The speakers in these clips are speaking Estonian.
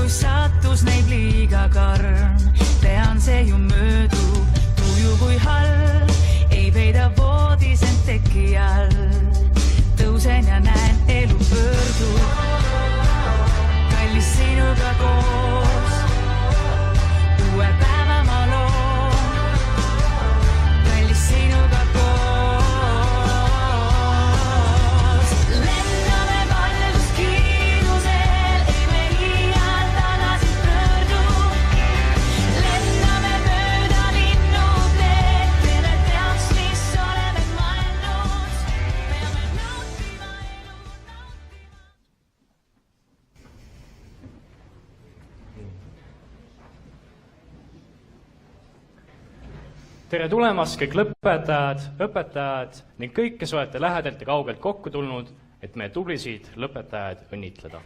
sattus neid liiga karm. Tean see ju möödub, tuju kui halb, ei peida voodis end teki all. Tõusen ja näen elu pöördub, kallis sinuga koos. Uue päeva ma loon, kallis sinuga koos. Lendame valguskiirusel, ei me iial tagasi pöördu. Lendame mööda linnuteed, tere teaks, mis oleme mõelnud. Peame nautima elu, Tere tulemast kõik lõpetajad, õpetajad ning kõik, kes olete lähedalt ja kaugelt kokku tulnud, et meie tublisid lõpetajaid õnnitleda.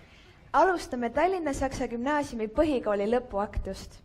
Alustame Tallinna Saksa Gümnaasiumi põhikooli lõpuaktust.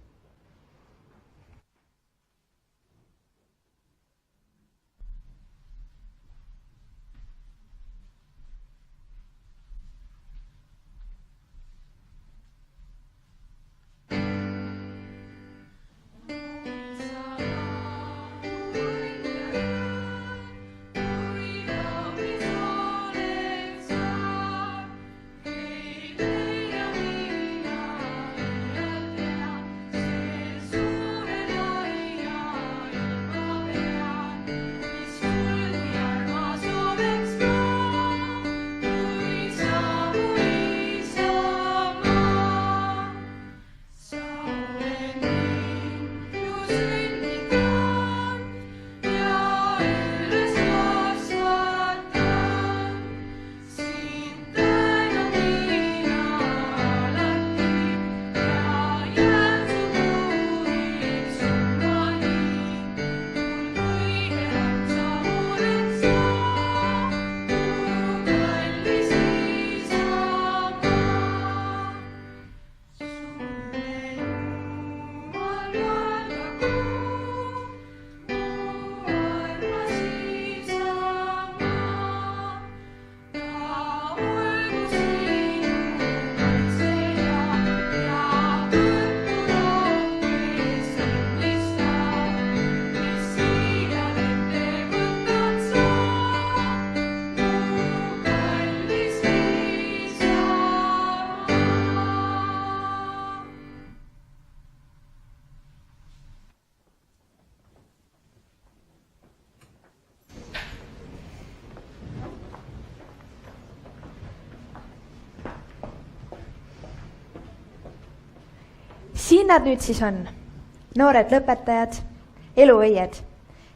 Siin nad nüüd siis on, noored lõpetajad, eluõied,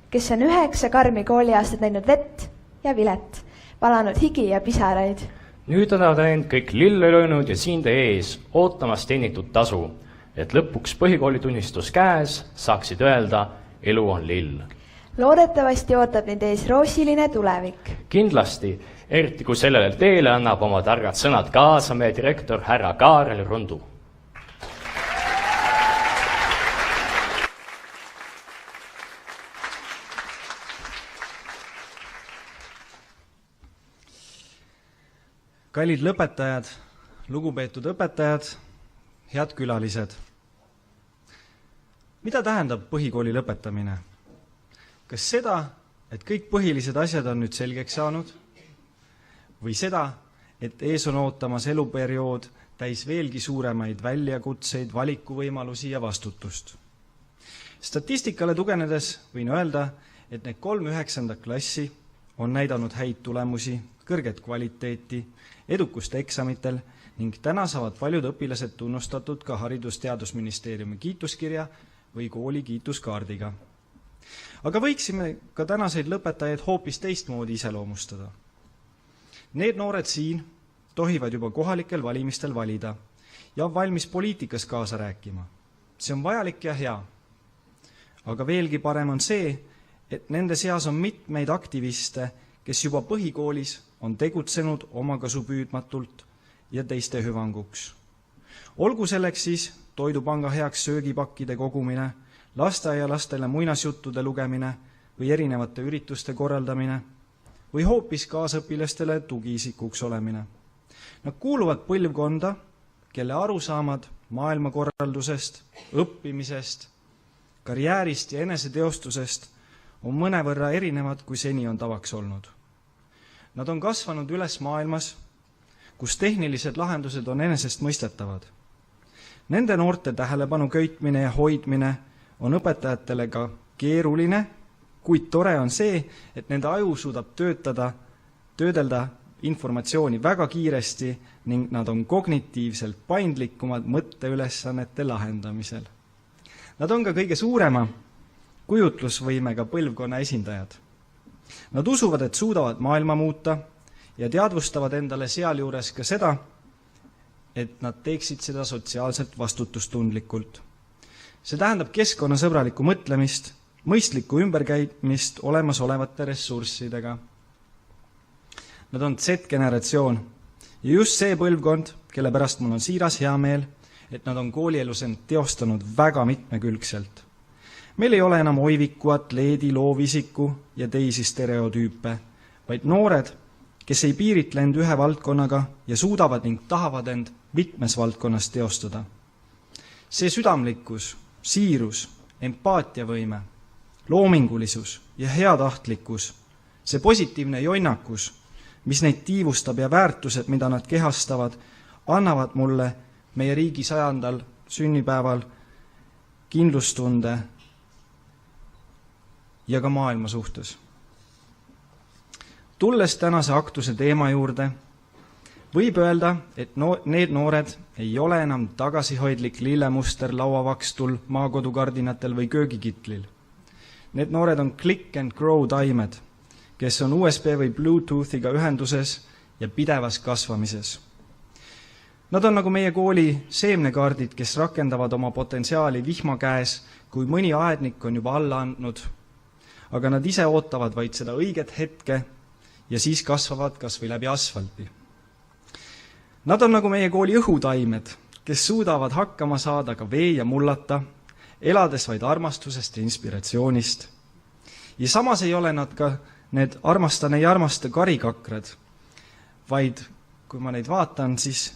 kes on 9 karmi kooliaastat näinud vett ja vilet, palanud higi ja pisaraid. Nüüd on nad end kõik lille löönud ja siin teie ees ootamas teenitud tasu, et lõpuks põhikoolitunnistus käes saaksid öelda, elu on lill. Loodetavasti ootab neid ees roosiline tulevik. Kindlasti, eriti kui sellele teele annab oma targad sõnad kaasa meie direktor härra Kaarel Rundu. Kallid lõpetajad, lugupeetud õpetajad, head külalised. Mida tähendab põhikooli lõpetamine? Kas seda, et kõik põhilised asjad on nüüd selgeks saanud? Või seda, et ees on ootamas eluperiood täis veelgi suuremaid väljakutseid, valikuvõimalusi ja vastutust? Statistikale tugenedes võin öelda, et need 3 9. klassi on näidanud häid tulemusi, kõrget kvaliteeti, edukust eksamitel ning täna saavad paljud õpilased tunnustatud ka Haridus-Teadusministeeriumi kiituskirja või kooli kiituskaardiga. Aga võiksime ka tänaseid lõpetajaid hoopis teistmoodi iseloomustada. Need noored siin tohivad juba kohalikel valimistel valida ja on valmis poliitikas kaasa rääkima. See on vajalik ja hea. Aga veelgi parem on see, et nende seas on mitmeid aktiviste, kes juba põhikoolis on tegutsenud omakasupüüdmatult ja teiste hüvanguks. Olgu selleks siis Toidupanga heaks söögipakkide kogumine, lasteaialastele muinasjuttude lugemine või erinevate ürituste korraldamine või hoopis kaasõpilastele tugiisikuks olemine. Nad kuuluvad põlvkonda, kelle arusaamad maailmakorraldusest, õppimisest, karjäärist ja eneseteostusest on mõnevõrra erinevad, kui seni on tavaks olnud. Nad on kasvanud üles maailmas, kus tehnilised lahendused on enesestmõistetavad. Nende noorte tähelepanu köitmine ja hoidmine on õpetajatele ka keeruline, kuid tore on see, et nende aju suudab töödelda informatsiooni väga kiiresti ning nad on kognitiivselt paindlikumad mõtteülesannete lahendamisel. Nad on ka kõige suurema kujutlusvõimega põlvkonna esindajad. Nad usuvad, et suudavad maailma muuta ja teadvustavad endale sealjuures ka seda, et nad teeksid seda sotsiaalselt vastutustundlikult. See tähendab keskkonnasõbralikku mõtlemist, mõistlikku ümberkäimist olemasolevate ressurssidega. Nad on Z-generatsioon ja just see põlvkond, kelle pärast mul on siiras hea meel, et nad on koolielus end teostanud väga mitmekülgselt. Meil ei ole enam oiviku, atleedi, loovisiku ja teisi stereotüüpe, vaid noored, kes ei piiritle end ühe valdkonnaga ja suudavad ning tahavad end mitmes valdkonnas teostada. See südamlikkus, siirus, empaatiavõime, loomingulisus ja heatahtlikkus, see positiivne jonnakus, mis neid tiivustab ja väärtused, mida nad kehastavad, annavad mulle meie riigi 100. sünnipäeval kindlustunde ja ka maailma suhtes. Tulles tänase aktuse teema juurde, võib öelda, et need noored ei ole enam tagasihoidlik lillemuster lauavakstul, maakodukardinatel või köögikitlil. Need noored on click and grow taimed, kes on USB või Bluetoothiga ühenduses ja pidevas kasvamises. Nad on nagu meie kooli seemnekaardid, kes rakendavad oma potentsiaali vihma käes, kui mõni aednik on juba alla andnud, aga nad ise ootavad vaid seda õiget hetke ja siis kasvavad kas või läbi asfalti. Nad on nagu meie kooli õhutaimed, kes suudavad hakkama saada ka vee ja mullata, elades vaid armastusest ja inspiratsioonist. Ja samas ei ole nad ka need armastan ei armasta karikakrad, vaid kui ma neid vaatan, siis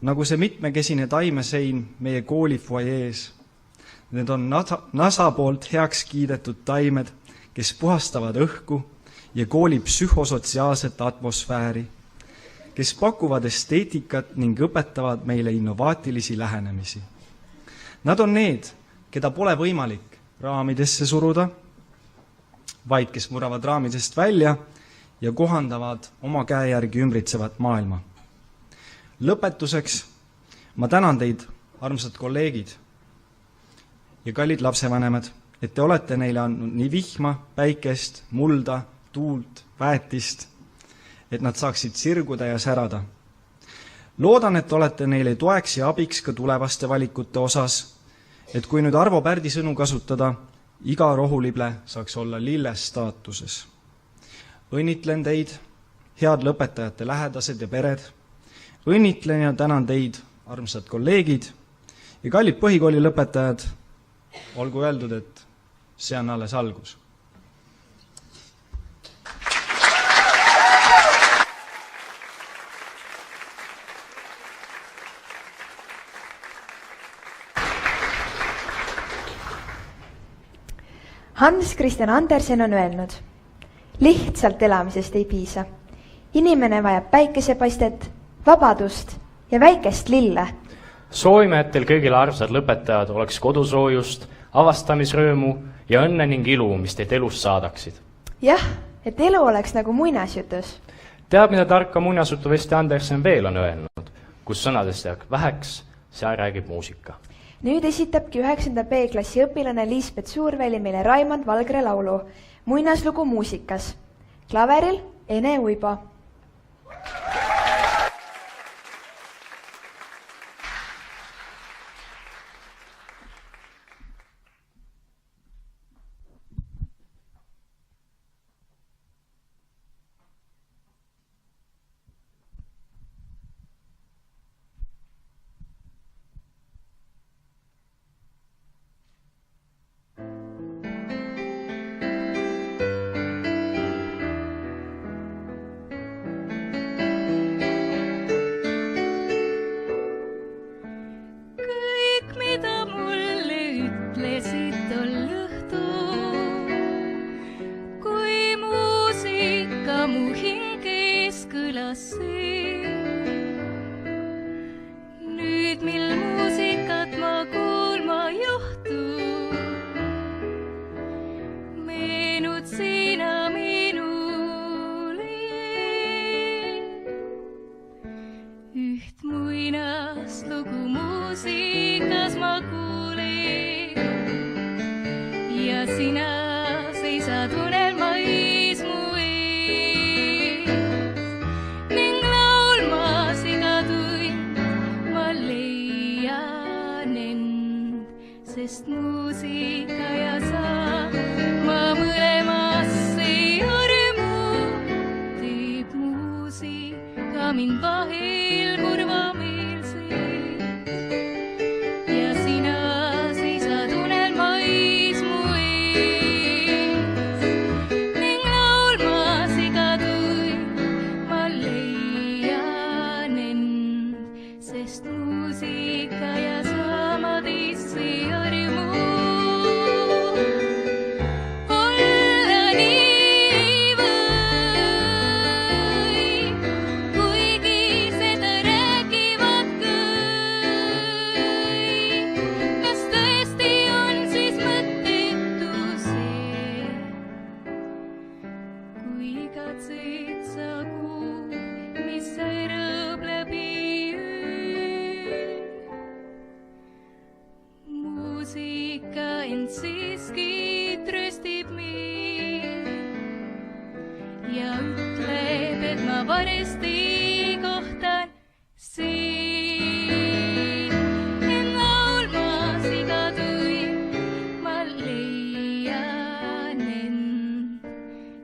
nagu see mitmekesine taimesein meie kooli fuajees. Need on NASA poolt heaks kiidetud taimed, kes puhastavad õhku ja kooli psühhosotsiaalset atmosfääri, kes pakuvad esteetikat ning õpetavad meile innovaatilisi lähenemisi. Nad on need, keda pole võimalik raamidesse suruda, vaid kes muravad raamidest välja ja kohandavad oma käe järgi ümbritsevat maailma. Lõpetuseks ma tänan teid, armsad kolleegid ja kallid lapsevanemad, et te olete neile andnud nii vihma, päikest, mulda, tuult, väetist, et nad saaksid sirguda ja särada. Loodan, et olete neile toeks ja abiks ka tulevaste valikute osas, et kui nüüd Arvo Pärdi sõnu kasutada, iga rohulible saaks olla lilles staatuses. Õnnitlen teid, head lõpetajate lähedased ja pered. Õnnitlen ja tänan teid, armsad kolleegid ja kallid põhikooli lõpetajad. Olgu öeldud, et see on alles algus. Hans Christian Andersen on öelnud, lihtsalt elamisest ei piisa. Inimene vajab päikesepaistet, vabadust ja väikest lille. Soovime, et teil kõigil armsad lõpetajad oleks kodusoojust, avastamisröömu ja õnne ning ilu, mis teid elus saadaksid. Jah, et elu oleks nagu muinasjutus. Teab, mida tarka muinasjutuvesti Andersen veel on öelnud, kus sõnadest jääb väheks, seal räägib muusika. Nüüd esitabki 9. B-klassi õpilane Liisbet Suurväli meile Raimond Valgre laulu Muinaslugu muusikas. Klaveril Ene Uibo. end, sest muusika ja sa ma mõlemasse armu teeb muusika mind vahel kurvameelseid ja sina seisad unelmais mu ees ning laulmas iga tund ma leian end, sest muusika ja sa ma teisse armu olla nii või, kuigi seda räägivad kõik. Kas tõesti on siis mõttetu see, kui katsed sa kuud, mis särab läbi öö? Muusika end siiski tröstib mind ja ütleb, et ma varsti kohtan sind. En laulmas iga tund ma leian end,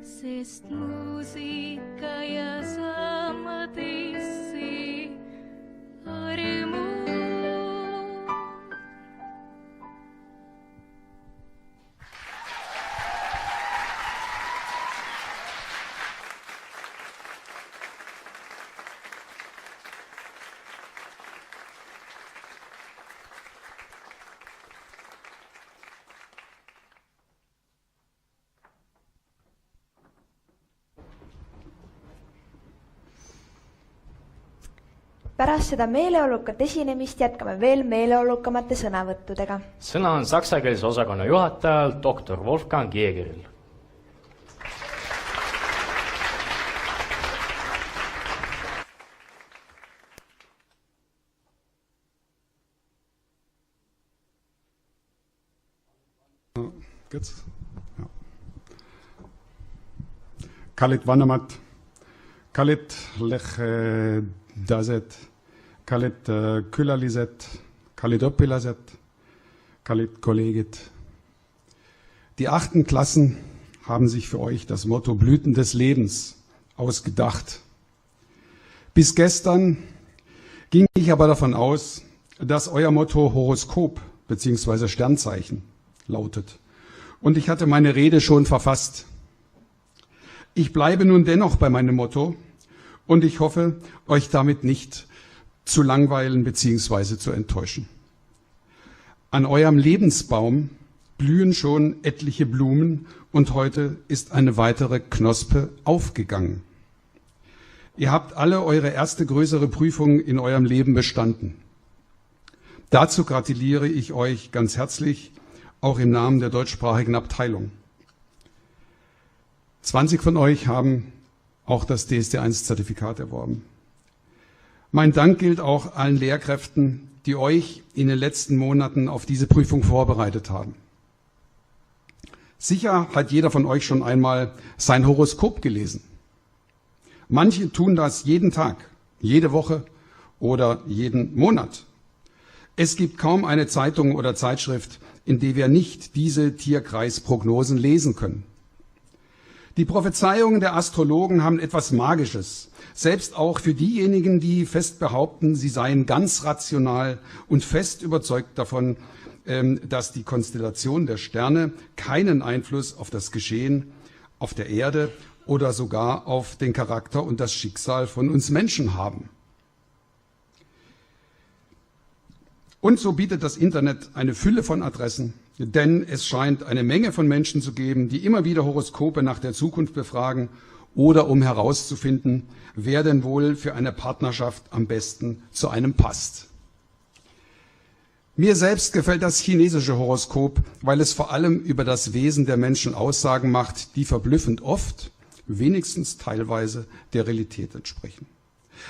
sest muusika ja sa ma teisse armu. pärast seda meeleolukat esinemist jätkame veel meeleolukamate sõnavõttudega. sõna on saksakeelse osakonna juhatajal doktor Wolfgang Jägeril. Geht's? Ja. Kalit Vannamat, Kalit Lech Daset, Kalit Külaliset, Kalit Õpilased, Kalit Kollegid. Die 8. Klassen haben sich für euch das Motto Blüten des Lebens ausgedacht. Bis gestern ging ich aber davon aus, dass euer Motto Horoskop bzw. Sternzeichen lautet. Und ich hatte meine Rede schon verfasst. Ich bleibe nun dennoch bei meinem Motto und ich hoffe, euch damit nicht zu langweilen bzw. zu enttäuschen. An eurem Lebensbaum blühen schon etliche Blumen und heute ist eine weitere Knospe aufgegangen. Ihr habt alle eure erste größere Prüfung in eurem Leben bestanden. Dazu gratuliere ich euch ganz herzlich, auch im Namen der deutschsprachigen Abteilung. 20 von euch haben auch das DSD-1-Zertifikat erworben. Mein Dank gilt auch allen Lehrkräften, die euch in den letzten Monaten auf diese Prüfung vorbereitet haben. Sicher hat jeder von euch schon einmal sein Horoskop gelesen. Manche tun das jeden Tag, jede Woche oder jeden Monat. Es gibt kaum eine Zeitung oder Zeitschrift, in der wir nicht diese Tierkreisprognosen lesen können. Die Prophezeiungen der Astrologen haben etwas Magisches, selbst auch für diejenigen, die fest behaupten, sie seien ganz rational und fest überzeugt davon, dass die Konstellation der Sterne keinen Einfluss auf das Geschehen auf der Erde oder sogar auf den Charakter und das Schicksal von uns Menschen haben. Und so bietet das Internet eine Fülle von Adressen, denn es scheint eine Menge von Menschen zu geben, die immer wieder Horoskope nach der Zukunft befragen oder um herauszufinden, wer denn wohl für eine Partnerschaft am besten zu einem passt. Mir selbst gefällt das chinesische Horoskop, weil es vor allem über das Wesen der Menschen Aussagen macht, die verblüffend oft, wenigstens teilweise, der Realität entsprechen.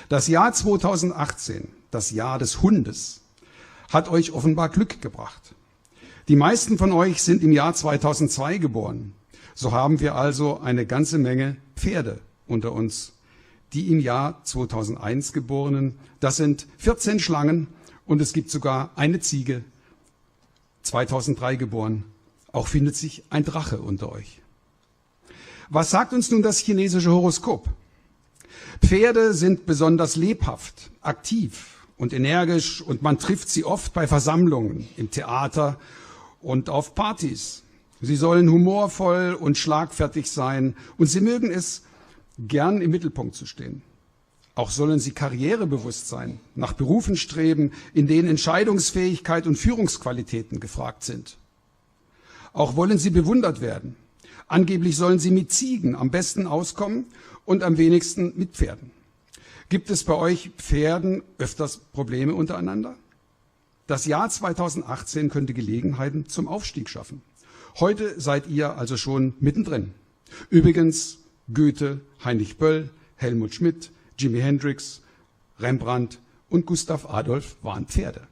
Das Jahr 2018, das Jahr des Hundes, hat euch offenbar Glück gebracht. Die meisten von euch sind im Jahr 2002 geboren. So haben wir also eine ganze Menge Pferde unter uns. Die im Jahr 2001 Geborenen, das sind 14 Schlangen Und es gibt sogar eine Ziege, 2003 geboren. Auch findet sich ein Drache unter euch. Was sagt uns nun das chinesische Horoskop? Pferde sind besonders lebhaft, aktiv und energisch und man trifft sie oft bei Versammlungen, im Theater und auf Partys. Sie sollen humorvoll und schlagfertig sein und sie mögen es, gern im Mittelpunkt zu stehen. Auch sollen sie karrierebewusst sein, nach Berufen streben, in denen Entscheidungsfähigkeit und Führungsqualitäten gefragt sind. Auch wollen sie bewundert werden. Angeblich sollen sie mit Ziegen am besten auskommen und am wenigsten mit Pferden. Gibt es bei euch Pferden öfters Probleme untereinander? Das Jahr 2018 könnte Gelegenheiten zum Aufstieg schaffen. Heute seid ihr also schon mittendrin. Übrigens Goethe, Heinrich Böll, Helmut Schmidt, Jimi Hendrix, Rembrandt und Gustav Adolf waren Pferde.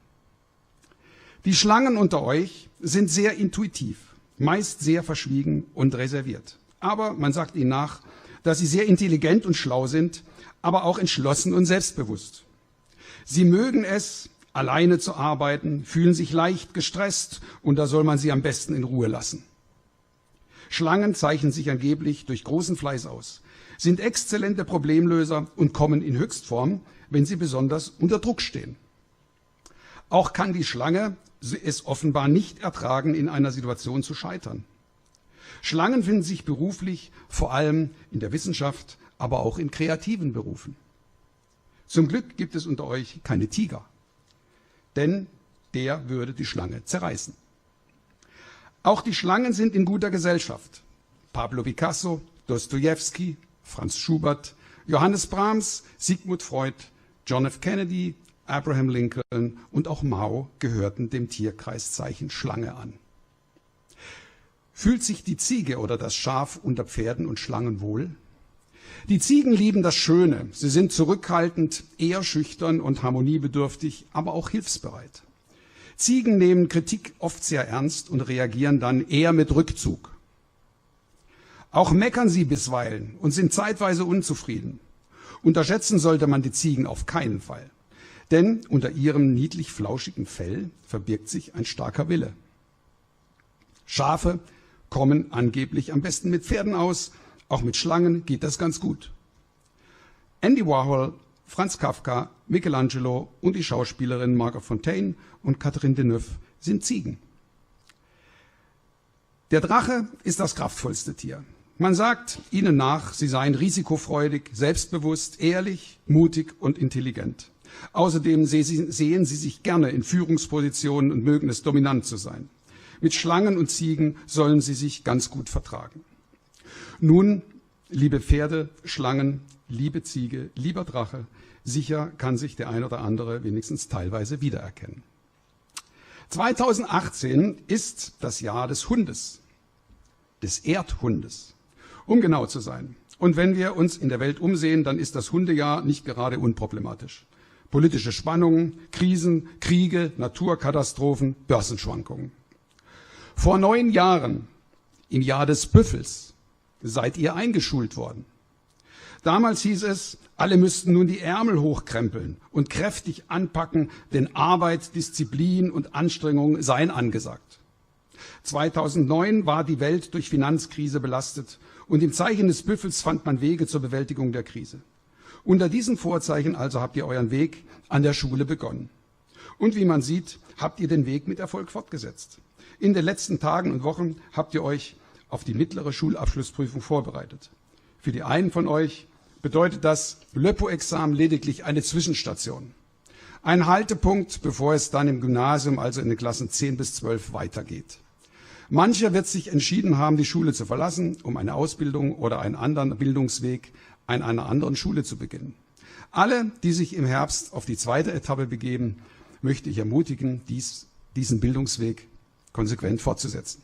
Die Schlangen unter euch sind sehr intuitiv, meist sehr verschwiegen und reserviert. Aber man sagt ihnen nach, dass sie sehr intelligent und schlau sind, aber auch entschlossen und selbstbewusst. Sie mögen es, alleine zu arbeiten, fühlen sich leicht gestresst und da soll man sie am besten in Ruhe lassen. Schlangen zeichnen sich angeblich durch großen Fleiß aus, sind exzellente Problemlöser und kommen in Höchstform, wenn sie besonders unter Druck stehen. Auch kann die Schlange es offenbar nicht ertragen, in einer Situation zu scheitern. Schlangen finden sich beruflich vor allem in der Wissenschaft, aber auch in kreativen Berufen. Zum Glück gibt es unter euch keine Tiger, denn der würde die Schlange zerreißen. Auch die Schlangen sind in guter Gesellschaft. Pablo Picasso, Dostojewski, Franz Schubert, Johannes Brahms, Sigmund Freud, John F. Kennedy, Abraham Lincoln und auch Mao gehörten dem Tierkreiszeichen Schlange an. Fühlt sich die Ziege oder das Schaf unter Pferden und Schlangen wohl? Die Ziegen lieben das Schöne. Sie sind zurückhaltend, eher schüchtern und harmoniebedürftig, aber auch hilfsbereit. Ziegen nehmen Kritik oft sehr ernst und reagieren dann eher mit Rückzug. Auch meckern sie bisweilen und sind zeitweise unzufrieden. Unterschätzen sollte man die Ziegen auf keinen Fall. Denn unter ihrem niedlich-flauschigen Fell verbirgt sich ein starker Wille. Schafe kommen angeblich am besten mit Pferden aus, auch mit Schlangen geht das ganz gut. Andy Warhol, Franz Kafka, Michelangelo und die Schauspielerinnen Margot Fonteyn und Catherine Deneuve sind Ziegen. Der Drache ist das kraftvollste Tier. Man sagt ihnen nach, sie seien risikofreudig, selbstbewusst, ehrlich, mutig und intelligent. Außerdem sehen sie sich gerne in Führungspositionen und mögen es, dominant zu sein. Mit Schlangen und Ziegen sollen sie sich ganz gut vertragen. Nun, liebe Pferde, Schlangen, liebe Ziege, lieber Drache, sicher kann sich der ein oder andere wenigstens teilweise wiedererkennen. 2018 ist das Jahr des Hundes, des Erdhundes, um genau zu sein. Und wenn wir uns in der Welt umsehen, dann ist das Hundejahr nicht gerade unproblematisch. Politische Spannungen, Krisen, Kriege, Naturkatastrophen, Börsenschwankungen. Vor 9 Jahren, im Jahr des Büffels, seid ihr eingeschult worden. Damals hieß es, alle müssten nun die Ärmel hochkrempeln und kräftig anpacken, denn Arbeit, Disziplin und Anstrengung seien angesagt. 2009 war die Welt durch Finanzkrise belastet und im Zeichen des Büffels fand man Wege zur Bewältigung der Krise. Unter diesen Vorzeichen also habt ihr euren Weg an der Schule begonnen. Und wie man sieht, habt ihr den Weg mit Erfolg fortgesetzt. In den letzten Tagen und Wochen habt ihr euch auf die mittlere Schulabschlussprüfung vorbereitet. Für die einen von euch bedeutet das LÖPO-Examen lediglich eine Zwischenstation. Ein Haltepunkt, bevor es dann im Gymnasium, also in den Klassen 10 bis 12, weitergeht. Mancher wird sich entschieden haben, die Schule zu verlassen, um eine Ausbildung oder einen anderen Bildungsweg an einer anderen Schule zu beginnen. Alle, die sich im Herbst auf die zweite Etappe begeben, möchte ich ermutigen, diesen Bildungsweg konsequent fortzusetzen.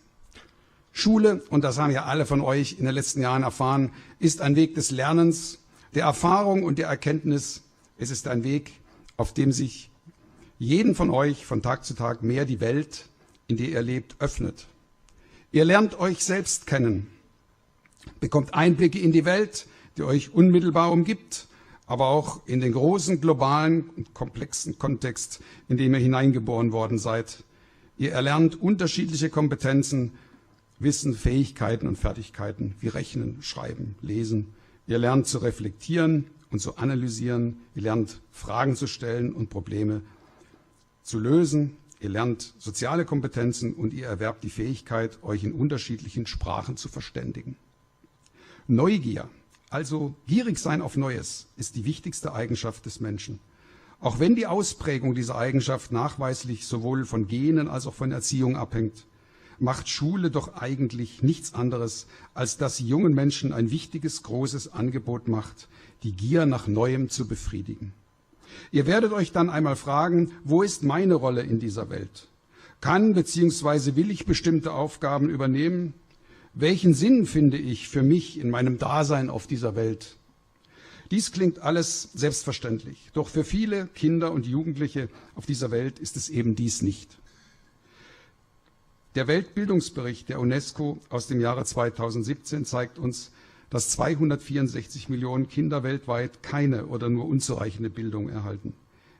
Schule, und das haben ja alle von euch in den letzten Jahren erfahren, ist ein Weg des Lernens, der Erfahrung und der Erkenntnis. Es ist ein Weg, auf dem sich jeden von euch von Tag zu Tag mehr die Welt, in der ihr lebt, öffnet. Ihr lernt euch selbst kennen, bekommt Einblicke in die Welt, die euch unmittelbar umgibt, aber auch in den großen, globalen und komplexen Kontext, in dem ihr hineingeboren worden seid. Ihr erlernt unterschiedliche Kompetenzen, Wissen, Fähigkeiten und Fertigkeiten wie Rechnen, Schreiben, Lesen. Ihr lernt zu reflektieren und zu analysieren. Ihr lernt Fragen zu stellen und Probleme zu lösen. Ihr lernt soziale Kompetenzen und ihr erwerbt die Fähigkeit, euch in unterschiedlichen Sprachen zu verständigen. Neugier, also gierig sein auf Neues, ist die wichtigste Eigenschaft des Menschen. Auch wenn die Ausprägung dieser Eigenschaft nachweislich sowohl von Genen als auch von Erziehung abhängt, macht Schule doch eigentlich nichts anderes, als dass sie jungen Menschen ein wichtiges, großes Angebot macht, die Gier nach Neuem zu befriedigen. Ihr werdet euch dann einmal fragen, wo ist meine Rolle in dieser Welt? Kann bzw. will ich bestimmte Aufgaben übernehmen? Welchen Sinn finde ich für mich in meinem Dasein auf dieser Welt? Dies klingt alles selbstverständlich, doch für viele Kinder und Jugendliche auf dieser Welt ist es eben dies nicht. Der Weltbildungsbericht der UNESCO aus dem Jahre 2017 zeigt uns, dass 264 Millionen Kinder weltweit keine oder nur unzureichende Bildung erhalten.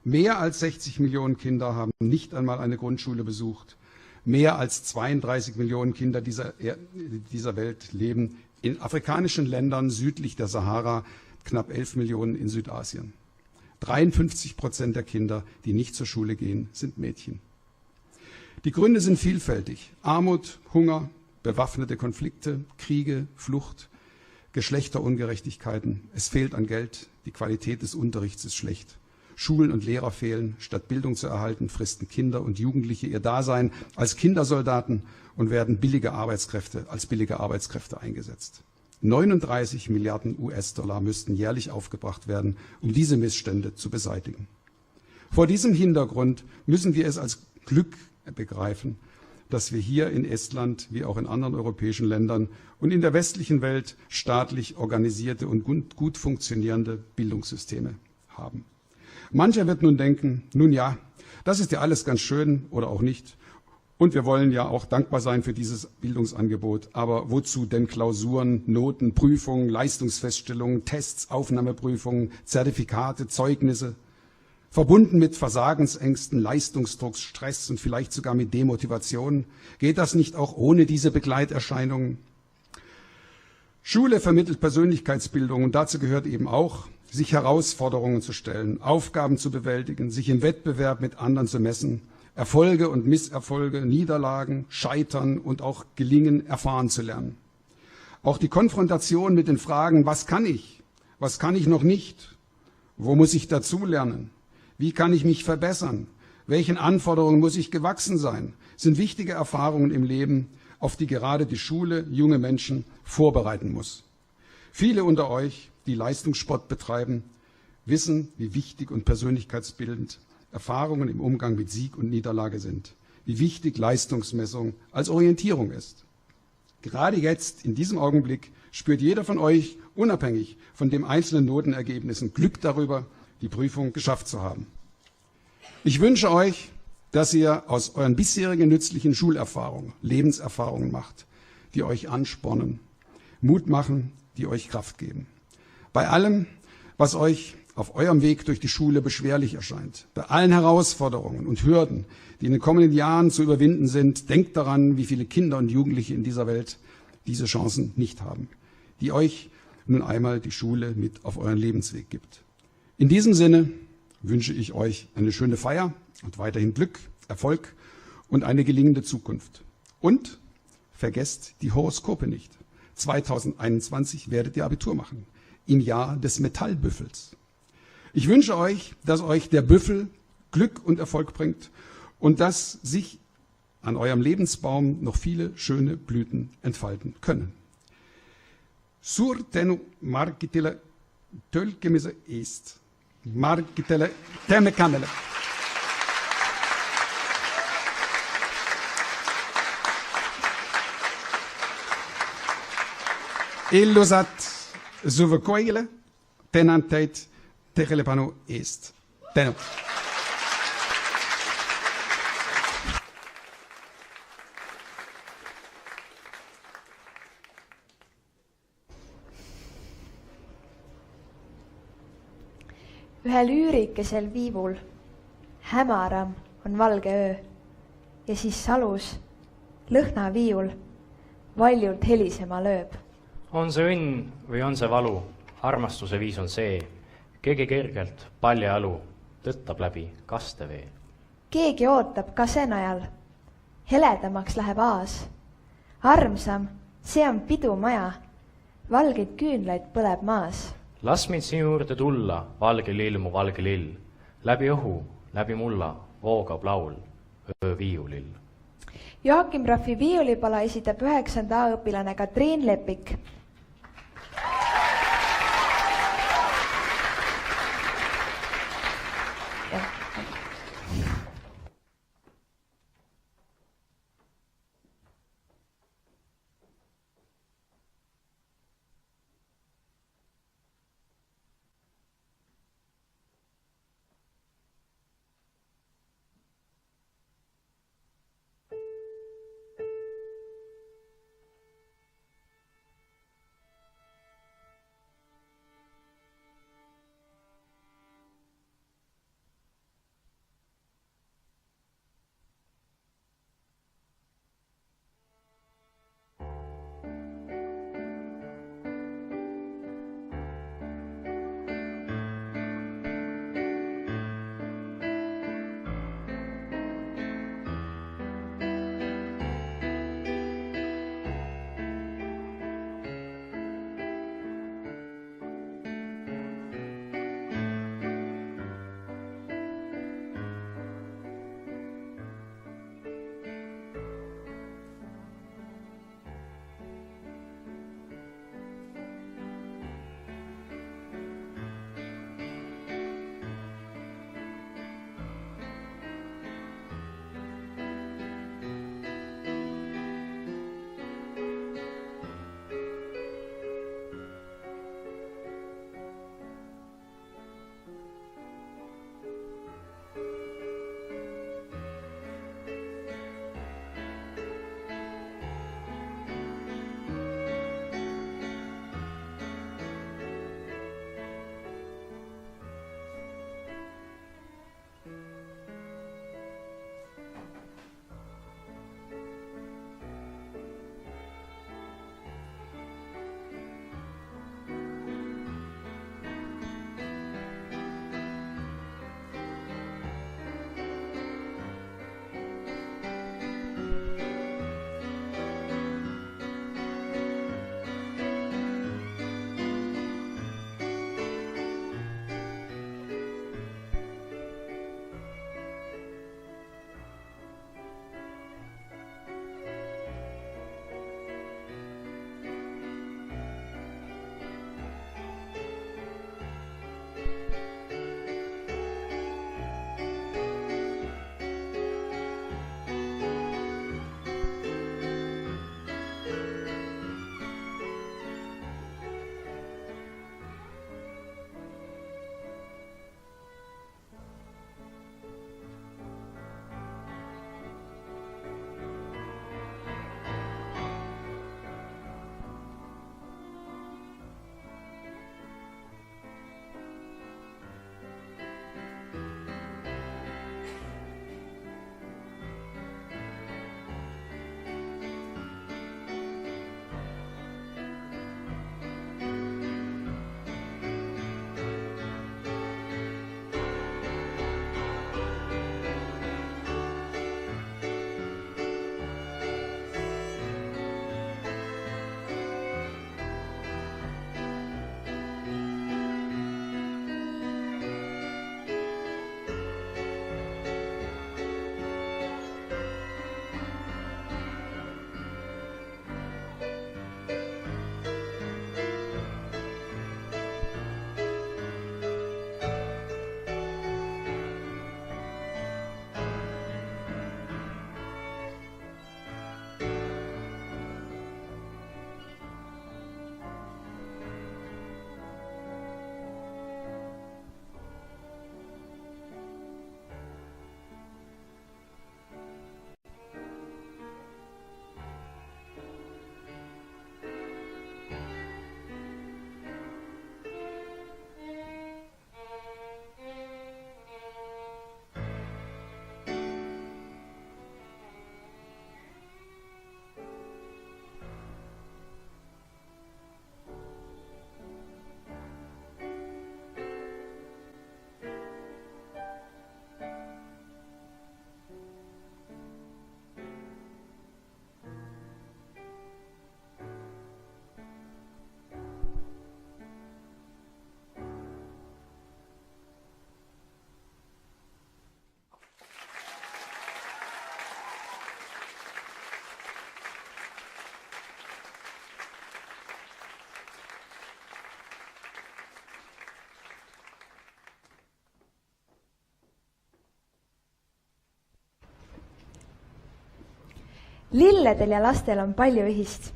Mehr als 60 Millionen Kinder haben nicht einmal eine Grundschule besucht. Mehr als 32 Millionen Kinder dieser Welt leben in afrikanischen Ländern südlich der Sahara, knapp 11 Millionen in Südasien. 53% der Kinder, die nicht zur Schule gehen, sind Mädchen. Die Gründe sind vielfältig. Armut, Hunger, bewaffnete Konflikte, Kriege, Flucht, Geschlechterungerechtigkeiten. Es fehlt an Geld, die Qualität des Unterrichts ist schlecht. Schulen und Lehrer fehlen. Statt Bildung zu erhalten, fristen Kinder und Jugendliche ihr Dasein als Kindersoldaten und werden als billige Arbeitskräfte eingesetzt. 39 Milliarden US-Dollar müssten jährlich aufgebracht werden, um diese Missstände zu beseitigen. Vor diesem Hintergrund müssen wir es als Glück begreifen, dass wir hier in Estland wie auch in anderen europäischen Ländern und in der westlichen Welt staatlich organisierte und gut funktionierende Bildungssysteme haben. Mancher wird nun denken, nun ja, das ist ja alles ganz schön oder auch nicht. Und wir wollen ja auch dankbar sein für dieses Bildungsangebot. Aber wozu denn Klausuren, Noten, Prüfungen, Leistungsfeststellungen, Tests, Aufnahmeprüfungen, Zertifikate, Zeugnisse? Verbunden mit Versagensängsten, Leistungsdruck, Stress und vielleicht sogar mit Demotivation. Geht das nicht auch ohne diese Begleiterscheinungen? Schule vermittelt Persönlichkeitsbildung und dazu gehört eben auch, sich Herausforderungen zu stellen, Aufgaben zu bewältigen, sich im Wettbewerb mit anderen zu messen, Erfolge und Misserfolge, Niederlagen, Scheitern und auch Gelingen erfahren zu lernen. Auch die Konfrontation mit den Fragen, was kann ich noch nicht, wo muss ich dazulernen, wie kann ich mich verbessern, welchen Anforderungen muss ich gewachsen sein, sind wichtige Erfahrungen im Leben, auf die gerade die Schule junge Menschen vorbereiten muss. Viele unter euch, die Leistungssport betreiben, wissen, wie wichtig und persönlichkeitsbildend Erfahrungen im Umgang mit Sieg und Niederlage sind, wie wichtig Leistungsmessung als Orientierung ist. Gerade jetzt, in diesem Augenblick, spürt jeder von euch, unabhängig von den einzelnen Notenergebnissen, Glück darüber, die Prüfung geschafft zu haben. Ich wünsche euch, dass ihr aus euren bisherigen nützlichen Schulerfahrungen Lebenserfahrungen macht, die euch anspornen, Mut machen, die euch Kraft geben. Bei allem, was euch auf eurem Weg durch die Schule beschwerlich erscheint, bei allen Herausforderungen und Hürden, die in den kommenden Jahren zu überwinden sind, denkt daran, wie viele Kinder und Jugendliche in dieser Welt diese Chancen nicht haben, die euch nun einmal die Schule mit auf euren Lebensweg gibt. In diesem Sinne wünsche ich euch eine schöne Feier und weiterhin Glück, Erfolg und eine gelingende Zukunft. Und vergesst die Horoskope nicht. 2021 werdet ihr Abitur machen, im Jahr des Metallbüffels. Ich wünsche euch, dass euch der Büffel Glück und Erfolg bringt und dass sich an eurem Lebensbaum noch viele schöne Blüten entfalten können. Suur tänu Margitile tõlkimise eest. Margitile Tämmekannele. Illusat suve kõigile, tänan teid tähelepanu eest. Tänu. ühel üürikesel viivul. Hämaram on valge öö ja siis salus lõhnaviiul valjult helisema lööb. On see õnn või on see valu, armastuse viis on see, keegi kergelt paljajalu tõttab läbi kastevee. Keegi ootab kase najal, heledamaks läheb aas. Armsam, see on pidumaja, valgeid küünlaid põleb maas. Las mind sinu juurde tulla, valge lill, mu valge lill. Läbi õhu, läbi mulla voogab laul, ööviiulill. Joakim Rahvi viiulipala esitab 9. A õpilane Katriin Lepik. Lilledel ja lastel on palju ühist.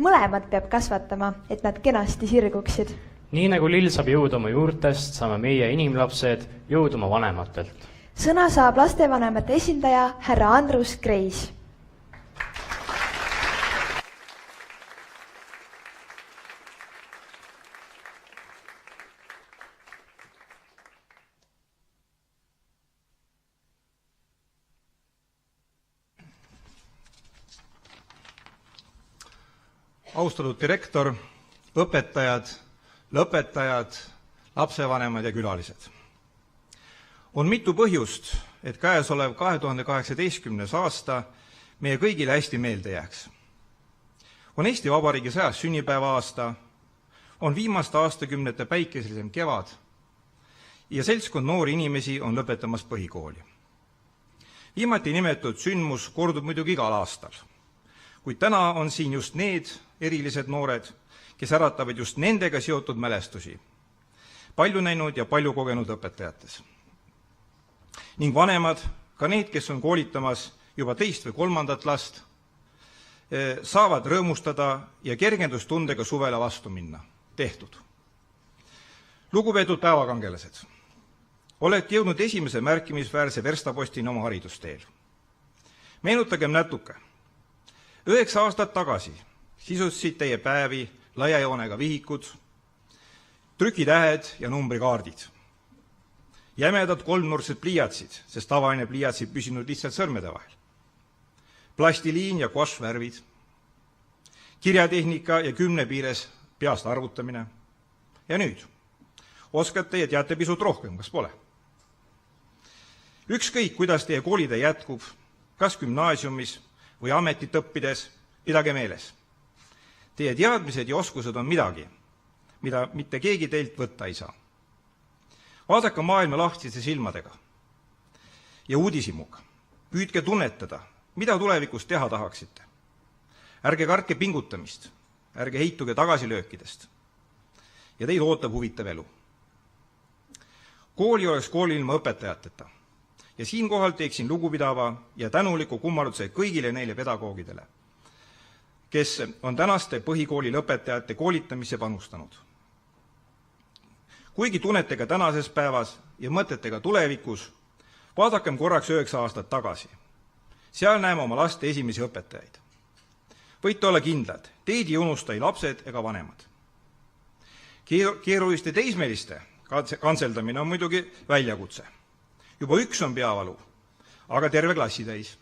Mõlemad peab kasvatama, et nad kenasti sirguksid. Nii nagu lill saab jõuda oma juurtest, saame meie inimlapsed jõuda oma vanematelt. Sõna saab lastevanemate esindaja härra Andrus Kreis. Austatud direktor, õpetajad, lõpetajad, lapsevanemad ja külalised. On mitu põhjust, et käesolev 2018. aasta meie kõigile hästi meelde jääks. On Eesti Vabariigi 100. sünnipäeva aasta, on viimaste aastakümnete päikeselisem kevad ja seltskond noori inimesi on lõpetamas põhikooli. Viimati nimetatud sündmus kordub muidugi igal aastal, kuid täna on siin just need erilised noored, kes äratavad just nendega seotud mälestusi, palju näinud ja palju kogenud õpetajates. Ning vanemad, ka need, kes on koolitamas juba 2. või 3. last, saavad rõõmustada ja kergendustundega suvele vastu minna. Tehtud. Lugupeetud päevakangelased, olete jõudnud esimese märkimisväärse verstapostini oma haridusteel. Meenutagem natuke. 9 aastat tagasi sisustasid teie päevi laia joonega vihikud, trükitähed ja numbrikaardid. Jämedad kolmnurksed pliiatsid, sest tavaline pliiats ei püsinud lihtsalt sõrmede vahel. Plastiliin ja guašvärvid, kirjatehnika ja 10 piires peast arvutamine. Ja nüüd oskate ja teate pisut rohkem, kas pole? Ükskõik, kuidas teie koolide jätkub, kas gümnaasiumis või ametit õppides, pidage meeles. Teie teadmised ja oskused on midagi, mida mitte keegi teilt võtta ei saa. Vaadake maailma lahtise silmadega ja uudishimuga. Püüdke tunnetada, mida tulevikus teha tahaksite. Ärge kartke pingutamist, ärge heituge tagasilöökidest. Ja teid ootab huvitav elu. Kooli oleks kool ilma õpetajateta. Ja siinkohal teeksin lugupidava ja tänuliku kummarduse kõigile neile pedagoogidele, kes on tänaste põhikooli lõpetajate koolitamise panustanud. Kuigi tunnete ka tänases päevas ja mõtete ka tulevikus, vaadakem korraks 9 aastat tagasi. Seal näeme oma laste esimesi õpetajaid. Võite olla kindlad, teid ei unusta ei lapsed ega vanemad. Keeruliste teismeliste kantseldamine on muidugi väljakutse. Juba üks on peavalu, aga terve klassi täis.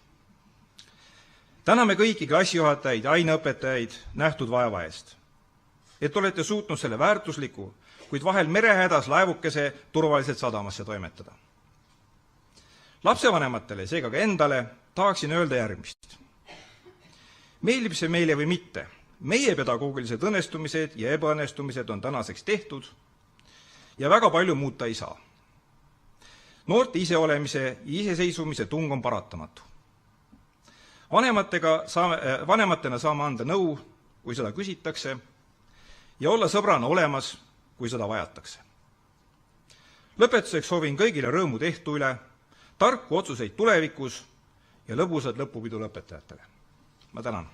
Täname kõiki klassijuhatajaid ja aineõpetajaid nähtud vaeva eest, et olete suutnud selle väärtusliku, kuid vahel merehädas laevukese turvaliselt sadamasse toimetada. Lapsevanematele, seega ka endale, tahaksin öelda järgmist. Meeldib see meile või mitte, meie pedagoogilised õnnestumised ja ebaõnnestumised on tänaseks tehtud ja väga palju muuta ei saa. Noorte iseolemise ja iseseisvumise tung on paratamatu. Vanematena saame anda nõu, kui seda küsitakse, ja olla sõbrana olemas, kui seda vajatakse. Lõpetuseks soovin kõigile rõõmu tehtu üle, tarku otsuseid tulevikus ja lõbusad lõpupidu lõpetajatele. Ma tänan.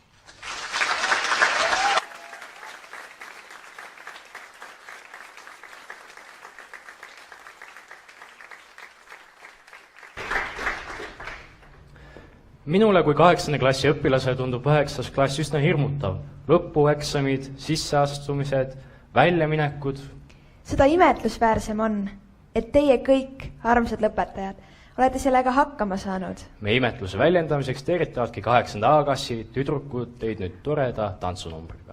Minule kui 8. klassi õpilase tundub 9. klass üsna hirmutav. Lõpueksamid, sisseastumised, väljaminekud. Seda imetlusväärsem on, et teie kõik, armsad lõpetajad, olete sellega hakkama saanud. Me imetluse väljendamiseks tervitavadki 8. A-klassi tüdrukud teid nüüd toreda tantsunumbriga.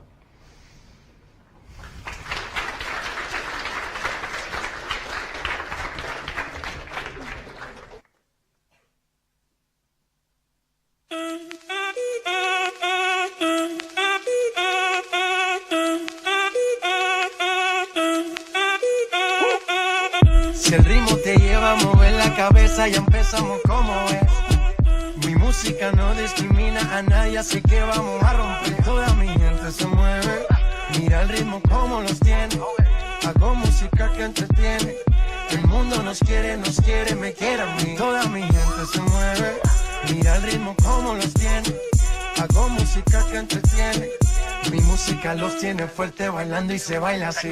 Si el ritmo te lleva a mover la cabeza, ya empezamos como es. Mi música no discrimina a nadie, así que vamos a romper. Toda mi gente se mueve, mira el ritmo como los tiene. Hago música que entretiene. El mundo nos quiere, me quiere a mí. Toda mi gente se mueve, mira el ritmo como los tiene. Hago música que entretiene. Mi música los tiene fuerte bailando y se baila así.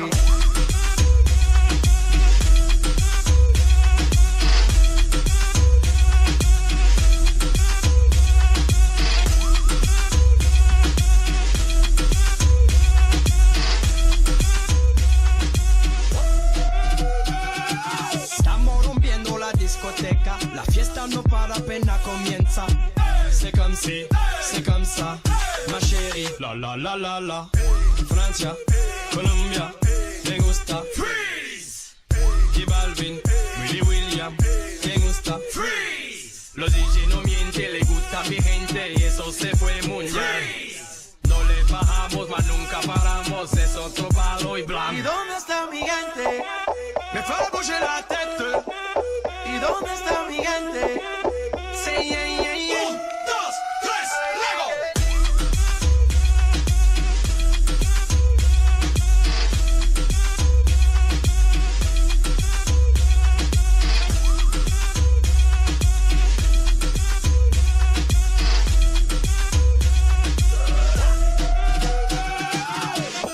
Estamos rompiendo la discoteca, la fiesta no para, apenas comienza. C'est comme si, c'est comme ça, ma chérie. La la la la la. Francia, Colombia, me gusta. Freeze. J Balvin, Willy William, me gusta. Freeze. Los DJ no mienten, le gusta mi gente y eso se fue mundial. No le bajamos, mas nunca paramos, es otro palo y blanco. ¿Y dónde está mi gente? Me fait bouger la tête. ¿Y dónde está mi gente? Say yeah, yeah, yeah. 1, 2, 3, Lego.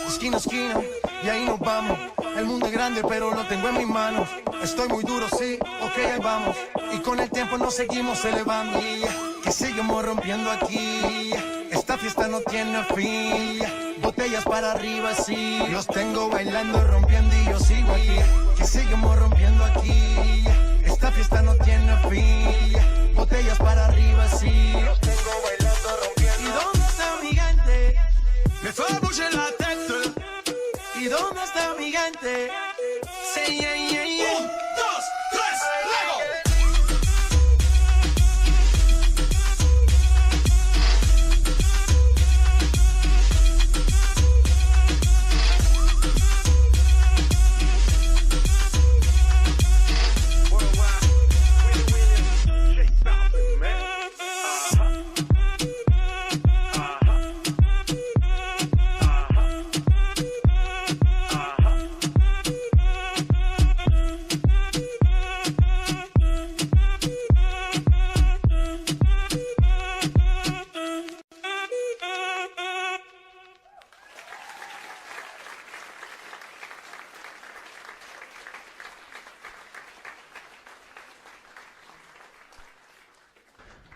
Esquina a esquina, y ahí nos vamos. El mundo es grande, pero lo tengo en mis manos. Estoy muy duro, sí, ok, ahí vamos. Y con el tiempo nos seguimos elevando. Que seguimos rompiendo aquí. Esta fiesta no tiene fin. Botellas para arriba, sí. Los tengo bailando, rompiendo y yo sigo aquí. Que seguimos rompiendo aquí. Esta fiesta no tiene fin. Botellas para arriba, sí. Los tengo bailando, rompiendo. ¿Y dónde está mi gente? Me fait bouger la tête. ¿Y dónde está mi gente? Say yeah, yeah, yeah. 1, 2, 3, Lego.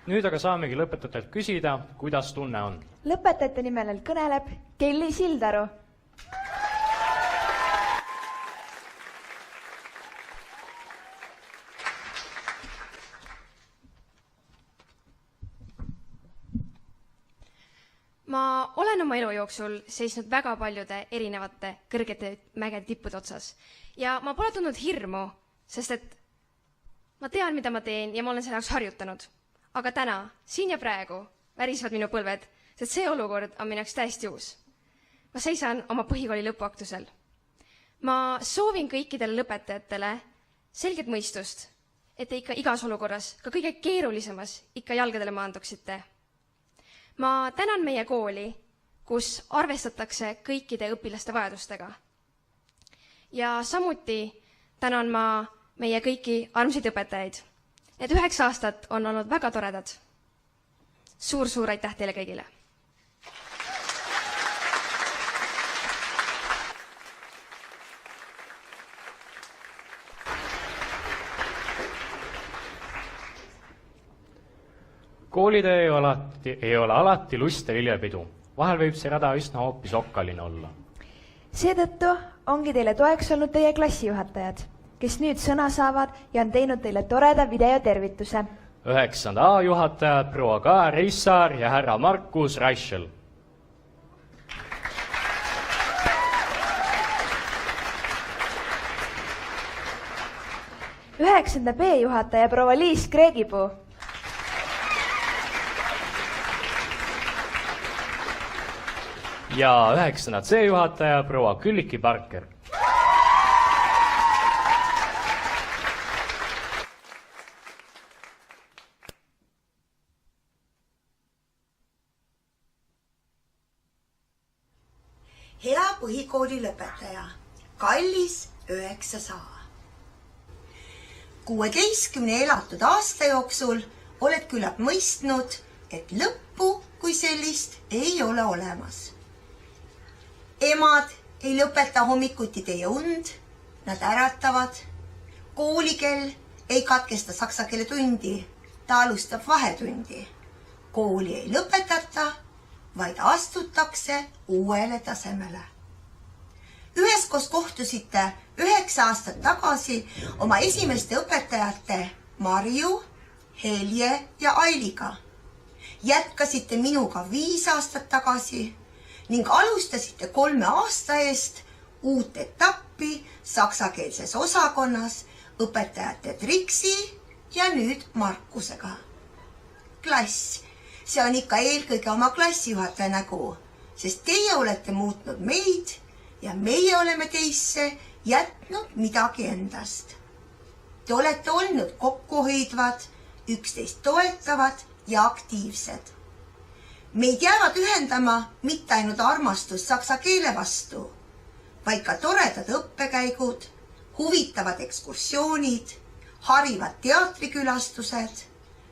Nüüd aga saamegi lõpetajatelt küsida, kuidas tunne on. Lõpetajate nimel kõneleb Kelly Sildaru. Ma olen oma elu jooksul seisnud väga paljude erinevate kõrgete mägede tippude otsas. Ja ma pole tundnud hirmu, sest et ma tean, mida ma teen ja ma olen selle jaoks harjutanud. Aga täna, siin ja praegu, värisevad minu põlved, sest see olukord on minu jaoks täiesti uus. Ma seisan oma põhikooli lõpuaktusel. Ma soovin kõikidele lõpetajatele selget mõistust, et te ikka igas olukorras, ka kõige keerulisemas, ikka jalgadele maanduksite. Ma tänan meie kooli, kus arvestatakse kõikide õpilaste vajadustega. Ja samuti tänan ma meie kõiki armsaid õpetajaid. Need 9 aastat on olnud väga toredad. Suur aitäh teile kõigile! Koolitöö ei ole alati lust ja lillepidu. Vahel võib see rada üsna hoopis okkaline olla. Seetõttu ongi teile toeks olnud teie klassijuhatajad, kes nüüd sõna saavad ja on teinud teile toreda videotervituse. 9. A juhatajad proua Kaar Reissaar ja härra Markus Reischel. Üheksanda B juhataja proua Liis Kreegipuu. Ja 9. C juhataja proua Külliki Parker. Hea põhikooli lõpetaja, kallis 9. A. 16 elatud aasta jooksul oled küllap mõistnud, et lõppu kui kui sellist ei ole olemas. Emad ei lõpeta hommikuti teie und, nad äratavad. Koolikell ei katkesta saksa keele tundi, ta alustab vahetundi. Kooli ei lõpetata, vaid astutakse uuele tasemele. Üheskoos kohtusite 9 aastat tagasi oma esimeste õpetajate Marju, Helje ja Ailiga. Jätkasite minuga 5 aastat tagasi ning alustasite 3 aasta eest uut etappi saksakeelses osakonnas õpetajate Triksi ja nüüd Markusega. Klass, see on ikka eelkõige oma klassijuhataja nägu, sest teie olete muutnud meid ja meie oleme teisse jätnud midagi endast. Te olete olnud kokkuhoidvad, üksteist toetavad ja aktiivsed. Meid jäävad ühendama mitte ainult armastus saksa keele vastu, vaid ka toredad õppekäigud, huvitavad ekskursioonid, harivad teatrikülastused,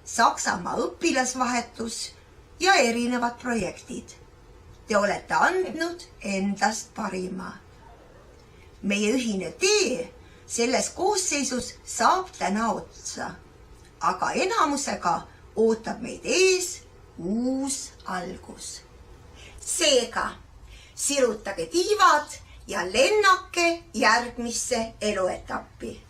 Saksamaa õpilasvahetus ja erinevad projektid. Te olete andnud endast parima. Meie ühine tee selles koosseisus saab täna otsa, aga enamusega ootab meid ees uus algus. Seega, sirutage tiivad ja lennake järgmisse eluetappi.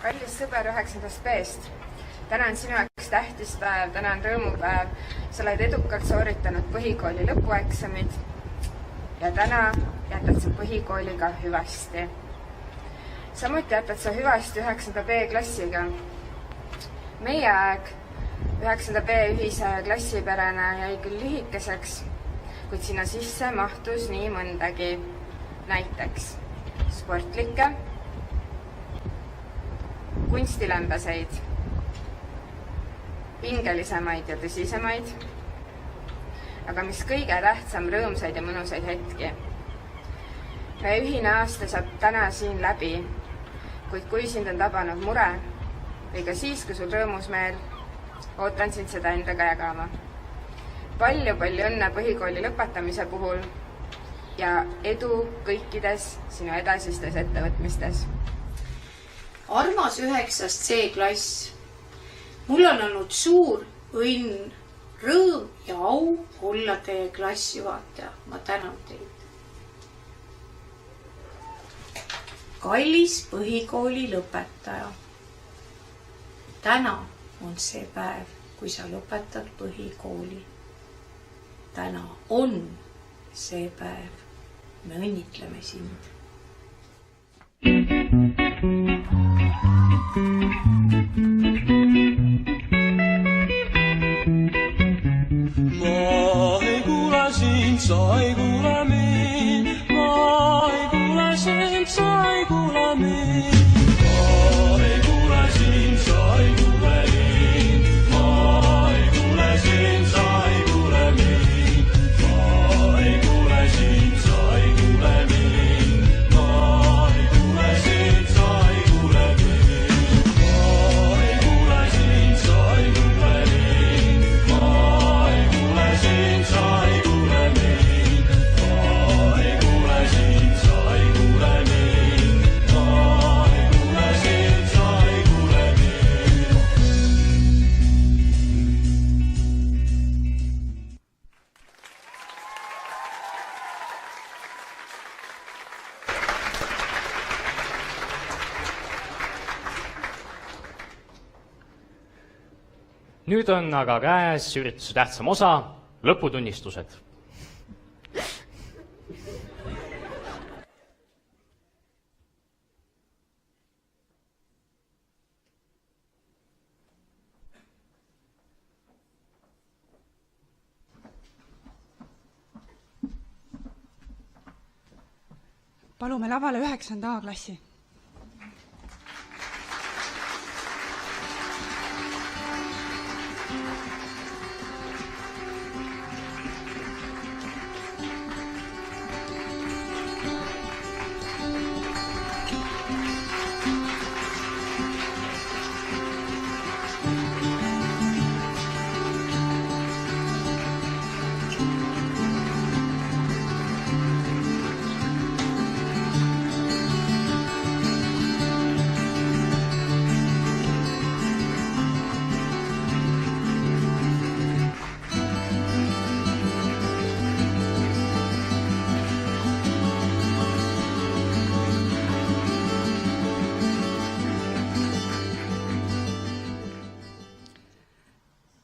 Kallis sõber 9. B-st. Täna on sinu jaoks tähtis päev, täna on rõõmupäev. Sa oled edukalt sooritanud põhikooli lõpueksamid ja täna jätad sa põhikooliga hüvasti. Samuti jätad sa hüvasti 9. B klassiga. Meie aeg 9. B ühise klassiperena jäi küll lühikeseks, kuid sinna sisse mahtus nii mõndagi. Näiteks sportlikke, kunstilämbeseid, pingelisemaid ja tõsisemaid, aga mis kõige tähtsam, rõõmsaid ja mõnusaid hetki. Meie ühine aasta saab täna siin läbi, kuid kui sind on tabanud mure või ka siis, kui sul rõõmus meel, ootan sind seda endaga jagama. Palju õnne põhikooli lõpetamise puhul ja edu kõikides sinu edasistes ettevõtmistes. Armas 9. C-klass, mul on olnud suur õnn, rõõm ja au olla teie klassijuhataja. Ma tänan teid. Kallis põhikooli lõpetaja. Täna on see päev, kui sa lõpetad põhikooli. Täna on see päev. Me õnnitleme sind. Sa ei kuule mind, ma ei kuule sind, sa ei kuule mind. Ma ei kuule sind, sa ei kuule mind. Ma ei kuule sind, sa ei kuule mind. Ma ei kuule sind, sa ei kuule mind. Ma ei kuule sind, sa ei kuule mind. Ma ei kuule sind, sa ei kuule mind. Ma ei kuule sind, sa ei kuule mind. Nüüd on aga käes ürituse tähtsam osa, lõputunnistused. Palume lavale 9. A-klassi.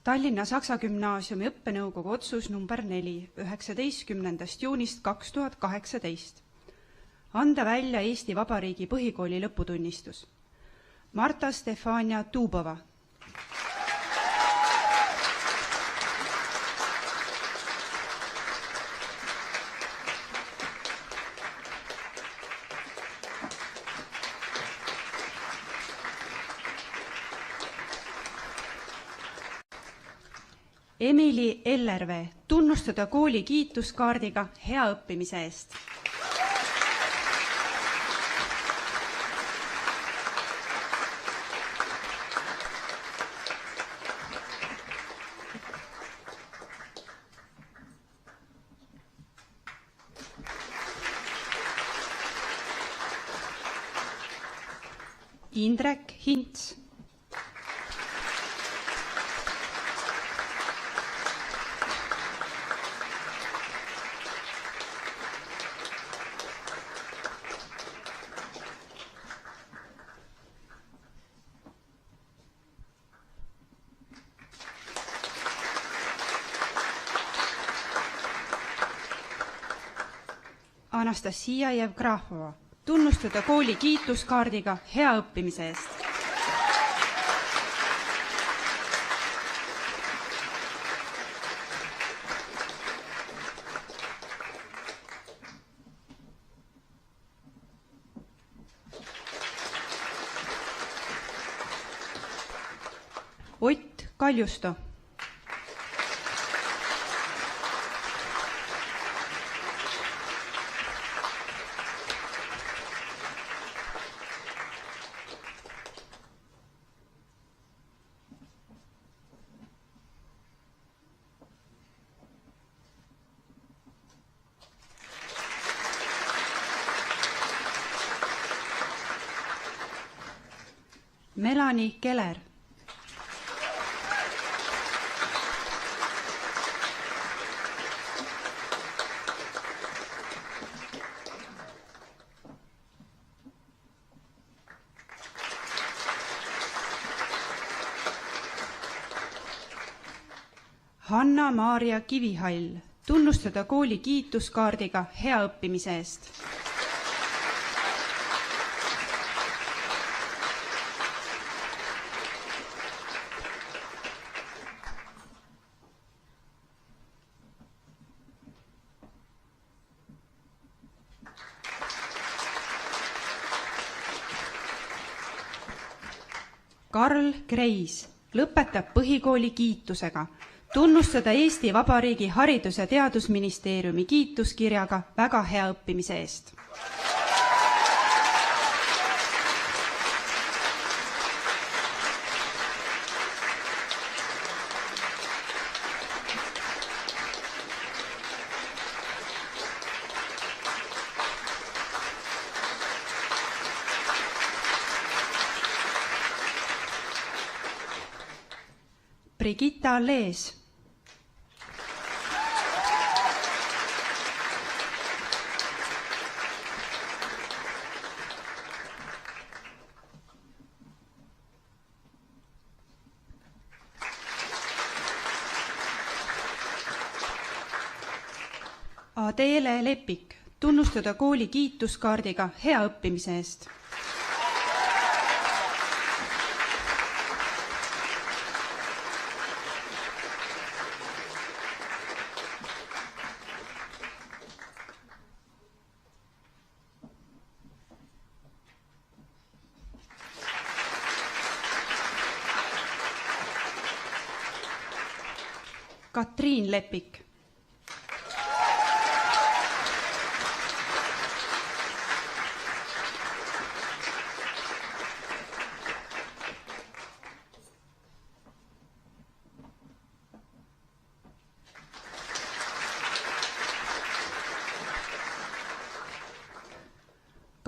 Tallinna Saksa Gümnaasiumi õppenõukogu otsus number 4 19. juunist 2018. Anda välja Eesti Vabariigi põhikooli lõputunnistus. Marta Stefania Tuubova. Emily Ellervee, tunnustada kooli kiituskaardiga hea õppimise eest. Indrek Hints. Anastasia Jevgrafova, tunnustada kooli kiituskaardiga hea õppimise eest. Ott Kaljusto. Melanie Keller. Hanna-Maria Kivihall, tunnustada kooli kiituskaardiga hea õppimise eest. Karl Kreis lõpetab põhikooli kiitusega, tunnustada Eesti Vabariigi Haridus- ja Teadusministeeriumi kiituskirjaga väga hea õppimise eest. Brigitta Lees. Adele Lepik, tunnustada kooli kiituskaardiga hea õppimise eest. Katriin Lepik.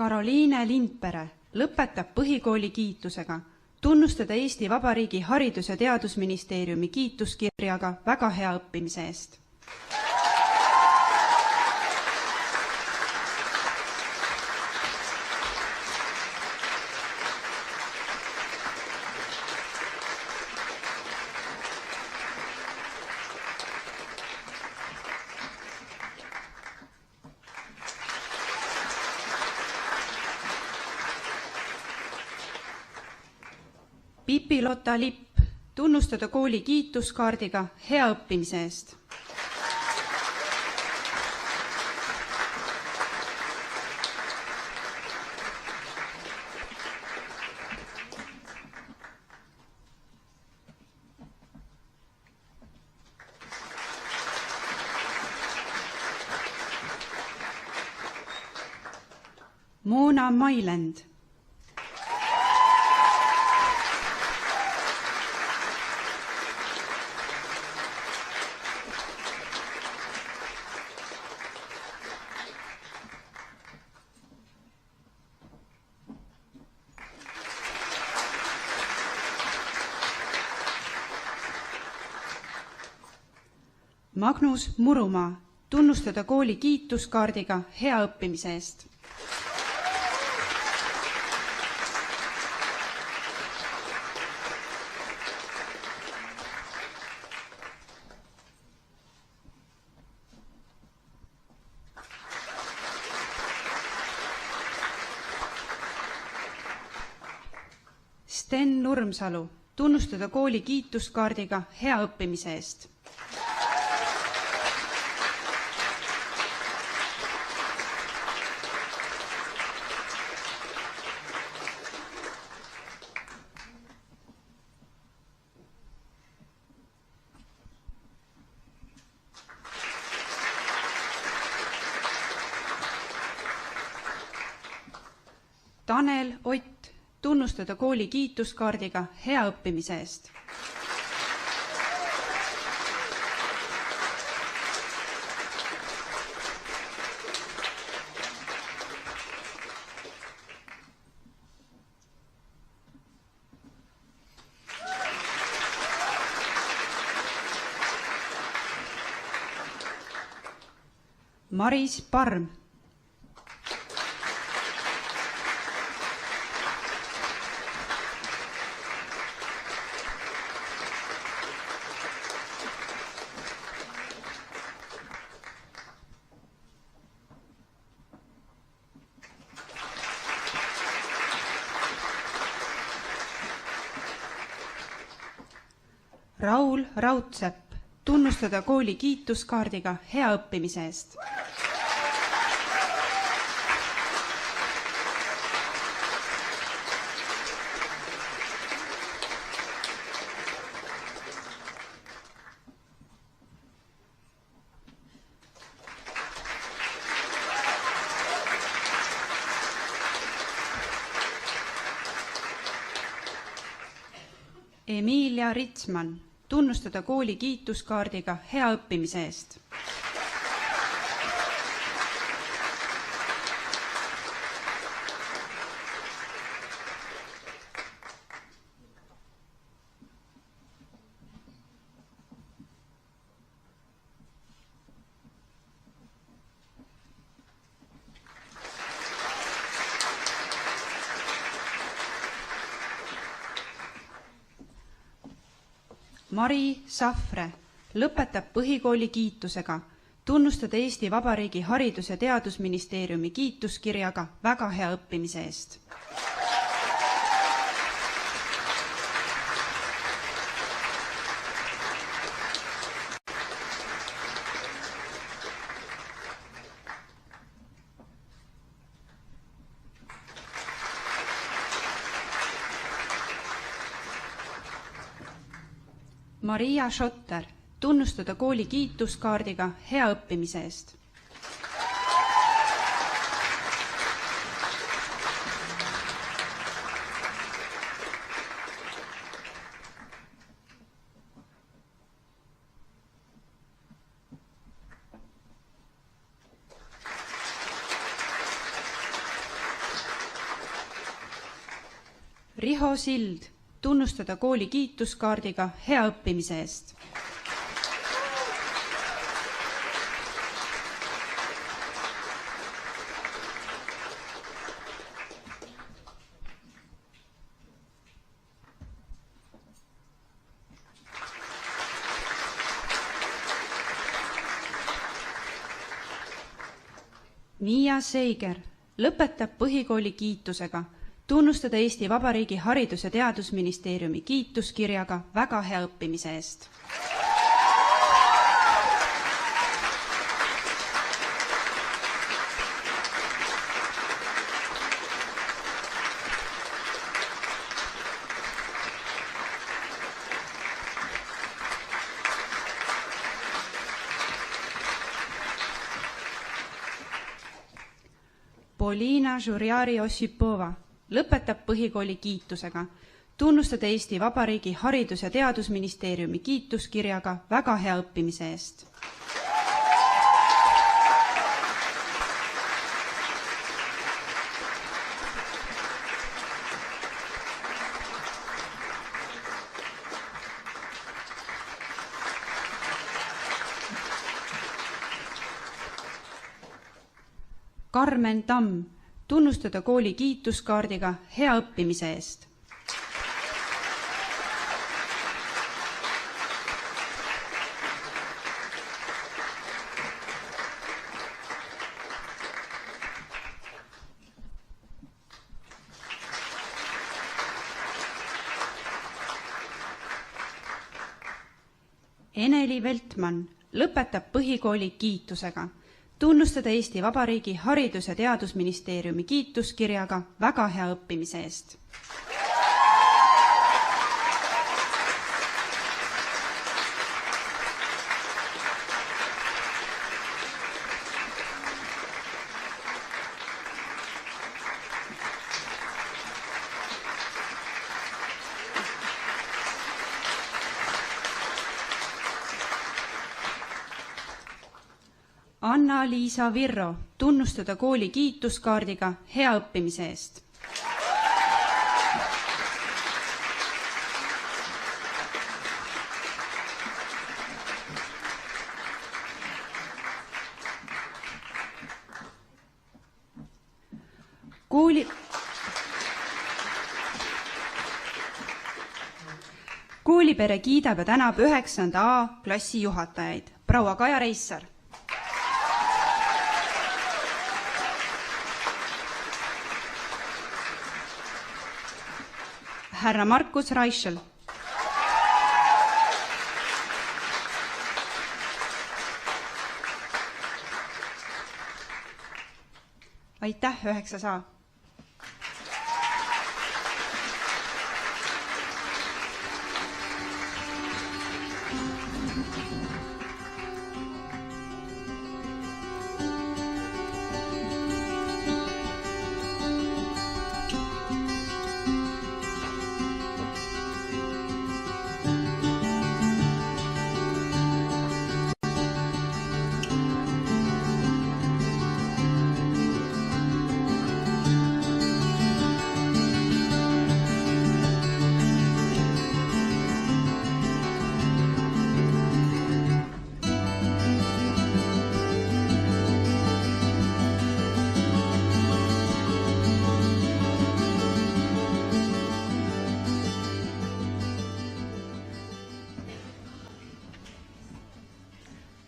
Karoliine Lindpere lõpetab põhikooli kiitusega, tunnustada Eesti Vabariigi Haridus- ja Teadusministeeriumi kiituskirjaga väga hea õppimise eest. Pipi-Lotta Lipp, tunnustada kooli kiituskaardiga hea õppimise eest. Moona Mailand. Magnus Murumaa, tunnustada kooli kiituskaardiga hea õppimise eest. Sten Nurmsalu, tunnustada kooli kiituskaardiga hea õppimise eest. Tanel Ott, tunnustada kooli kiituskaardiga hea õppimise eest. Maris Parm. Raul Raudsepp, tunnustada kooli kiituskaardiga hea õppimise eest. Emilia Ritsman, tunnustada kooli kiituskaardiga hea õppimise eest. Mari Safre lõpetab põhikooli kiitusega, tunnustada Eesti Vabariigi Haridus- ja Teadusministeeriumi kiituskirjaga väga hea õppimise eest. Maria Schotter, tunnustada kooli kiituskaardiga hea õppimise eest. Riho Sild, tunnustada kooli kiituskaardiga hea õppimise eest. Miia Seiger lõpetab põhikooli kiitusega, tunnustada Eesti Vabariigi Haridus- ja Teadusministeeriumi kiituskirjaga väga hea õppimise eest. Polina Žurjari-Ossipova lõpetab põhikooli kiitusega, tunnustada Eesti Vabariigi Haridus- ja Teadusministeeriumi kiituskirjaga väga hea õppimise eest. Karmen Tamm, tunnustada kooli kiituskaardiga hea õppimise eest. Eneli Veltmann lõpetab põhikooli kiitusega, tunnustada Eesti Vabariigi Haridus- ja Teadusministeeriumi kiituskirjaga väga hea õppimise eest. Anna-Liisa Virro, tunnustada kooli kiituskaardiga hea õppimise eest. Koolipere kiidab ja tänab 9. A klassi juhatajaid. Proua Kaja Reissar. Härra Markus Reischel. Aitäh, 9. A.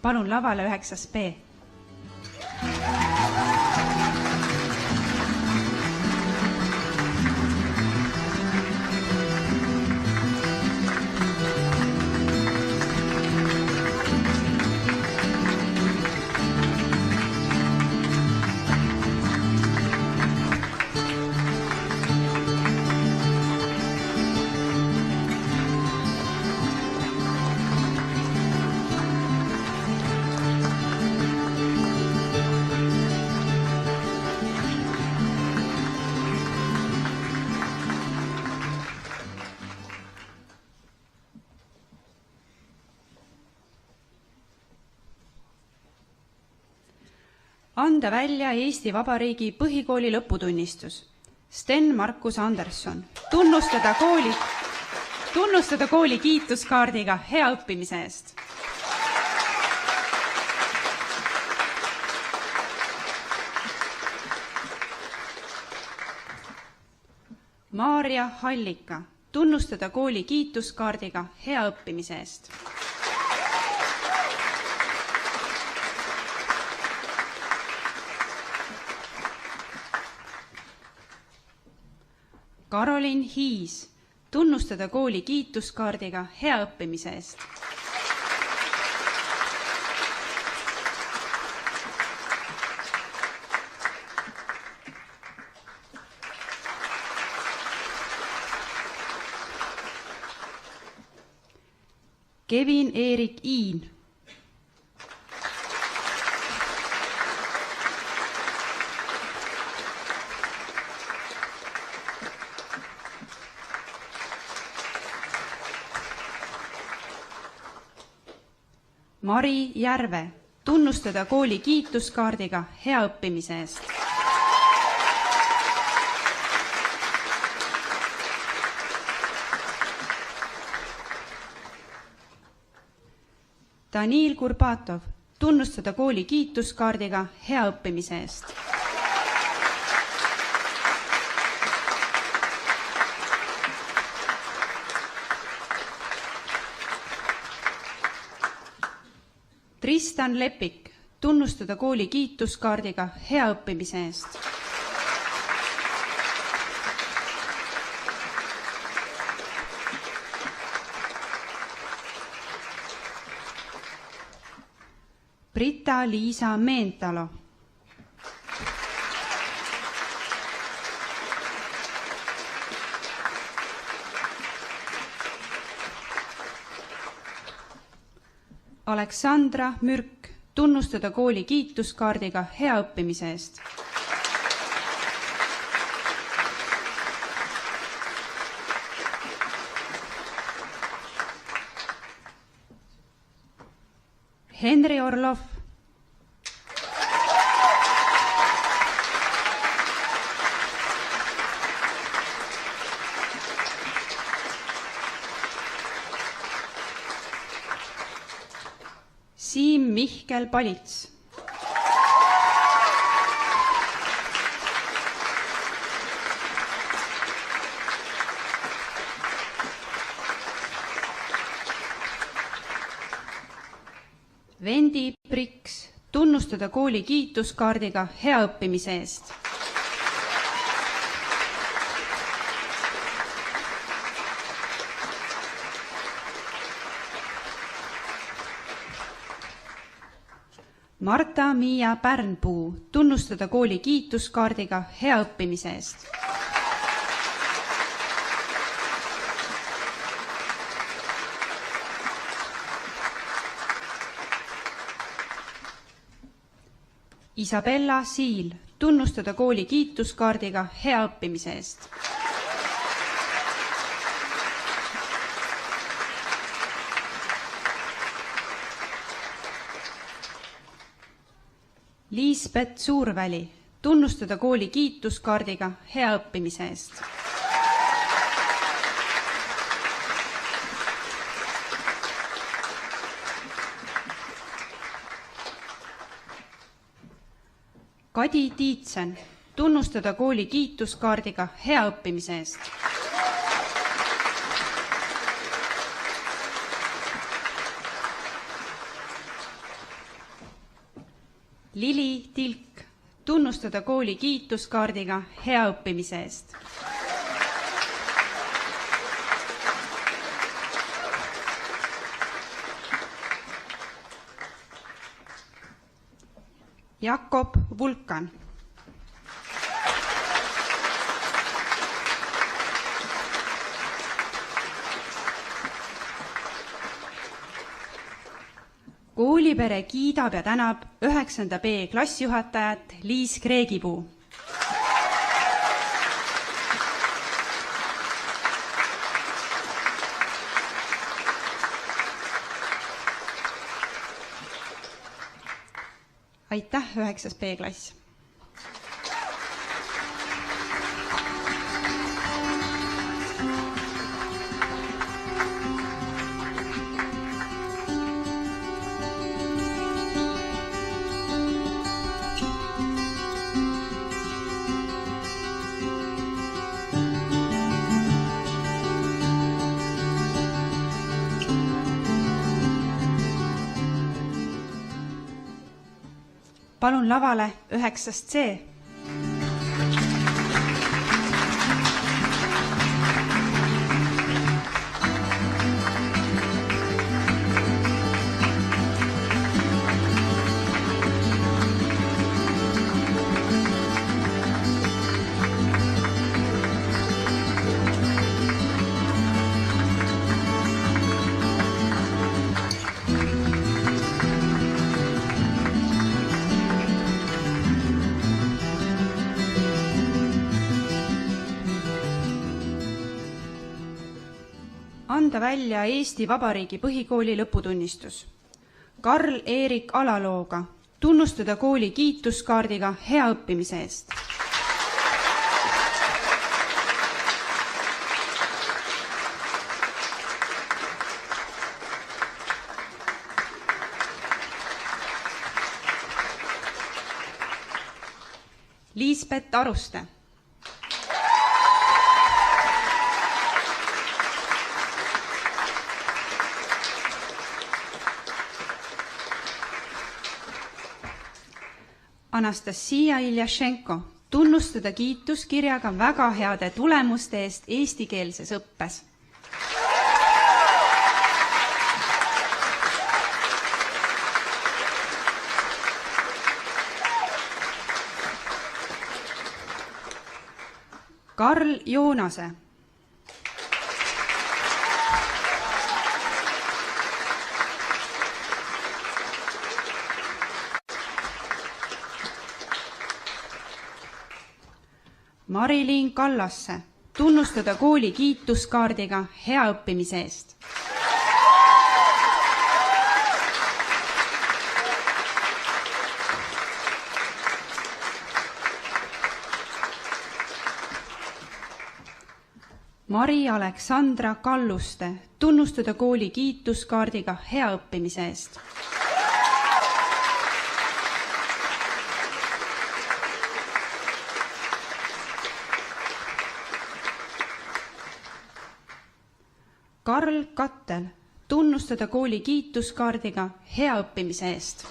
Palun lavale 9. B. Anda välja Eesti Vabariigi põhikooli lõputunnistus. Sten Markus Anderson, tunnustada kooli kiituskaardiga hea õppimise eest. Maarja Hallika, tunnustada kooli kiituskaardiga hea õppimise eest. Karolin Hiis, tunnustada kooli kiituskaardiga hea õppimise eest. Kevin Erik Iin. Mari Järve, tunnustada kooli kiituskaardiga hea õppimise eest. Danil Kurbatov, tunnustada kooli kiituskaardiga hea õppimise eest. Tristan Lepik, tunnustada kooli kiituskaardiga hea õppimise eest. Brita-Liisa Meentalo. Aleksandra Mürk, tunnustada kooli kiituskaardiga hea õppimise eest. Henri Orlov. Siim Mihkel Palits. Vendi Priks, tunnustada kooli kiituskaardiga hea õppimise eest. Marta-Miia Pärnpuu, tunnustada kooli kiituskaardiga hea õppimise eest. Isabella Siil, tunnustada kooli kiituskaardiga hea õppimise eest. Liisbet Suurväli, tunnustada kooli kiituskaardiga hea õppimise eest. Kadi Tiitsen, tunnustada kooli kiituskaardiga hea õppimise eest. Lili Tilk, tunnustada kooli kiituskaardiga hea õppimise eest. Jakob Vulkan. Koolipere kiidab ja tänab 9. B klassijuhatajat Liis Kreegipuu. Aitäh, 9. B klass! Palun lavale 9. C. anda välja Eesti Vabariigi põhikooli lõputunnistus. Karl-Erik Alalooga tunnustada kooli kiituskaardiga hea õppimise eest. Liisbet Aruste. Anastasia Iljašenko tunnustada kiituskirjaga väga heade tulemuste eest eestikeelses õppes. Karl Joonase. Marilyn Kallasse tunnustada kooli kiituskaardiga hea õppimise eest. Mari-Aleksandra Kalluste tunnustada kooli kiituskaardiga hea õppimise eest. Karl Kattel tunnustada kooli kiituskaardiga hea õppimise eest.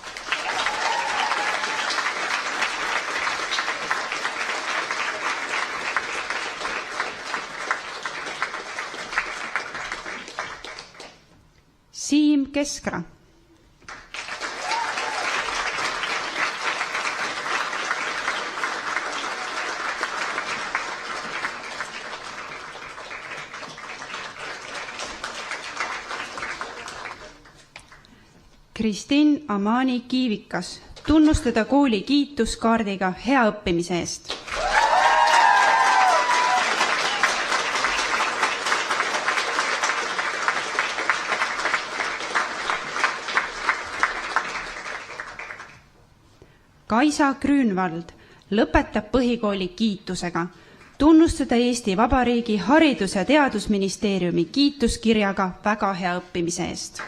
Siim Keskra. Kristin Amani Kiivikas tunnustada kooli kiituskaardiga hea õppimise eest. Kaisa Grünwald lõpetab põhikooli kiitusega. Tunnustada Eesti Vabariigi Haridus- ja Teadusministeeriumi kiituskirjaga väga hea õppimise eest.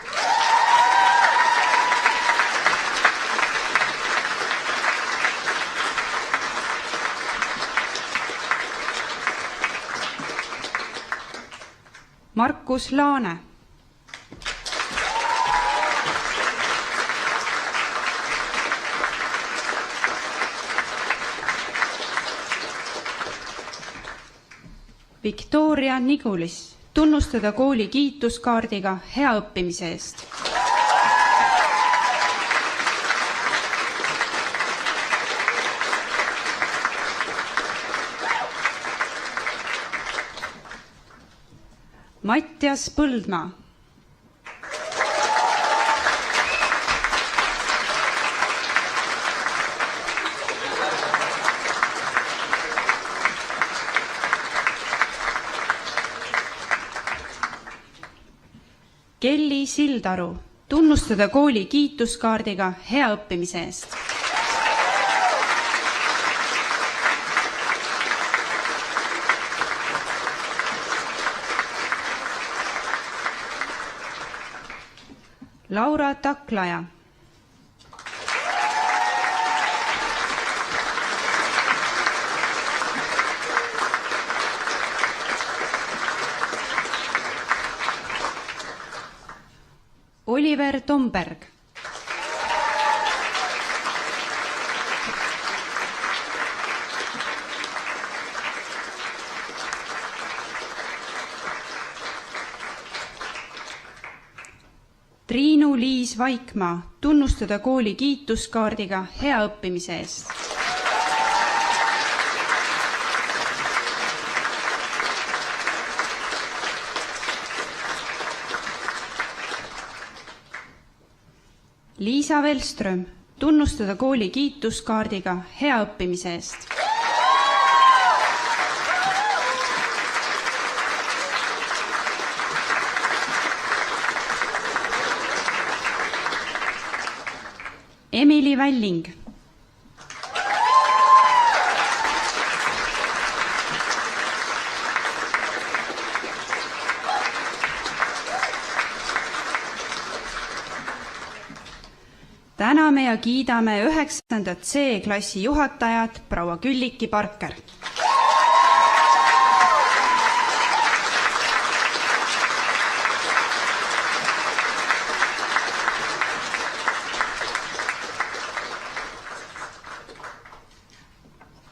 Markus Laane. Victoria Nigulis tunnustada kooli kiituskaardiga hea õppimise eest. Mattias Põldmaa. Kelly Sildaru tunnustada kooli kiituskaardiga hea õppimise eest. Laura Taklaja. Oliver Tomberg. Triinu-Liis Vaikmaa tunnustada kooli kiituskaardiga hea õppimise eest. Liisa Velström tunnustada kooli kiituskaardiga hea õppimise eest. Emily Välling. Täname ja kiidame 9. C-klassi juhatajat proua Külliki Parker.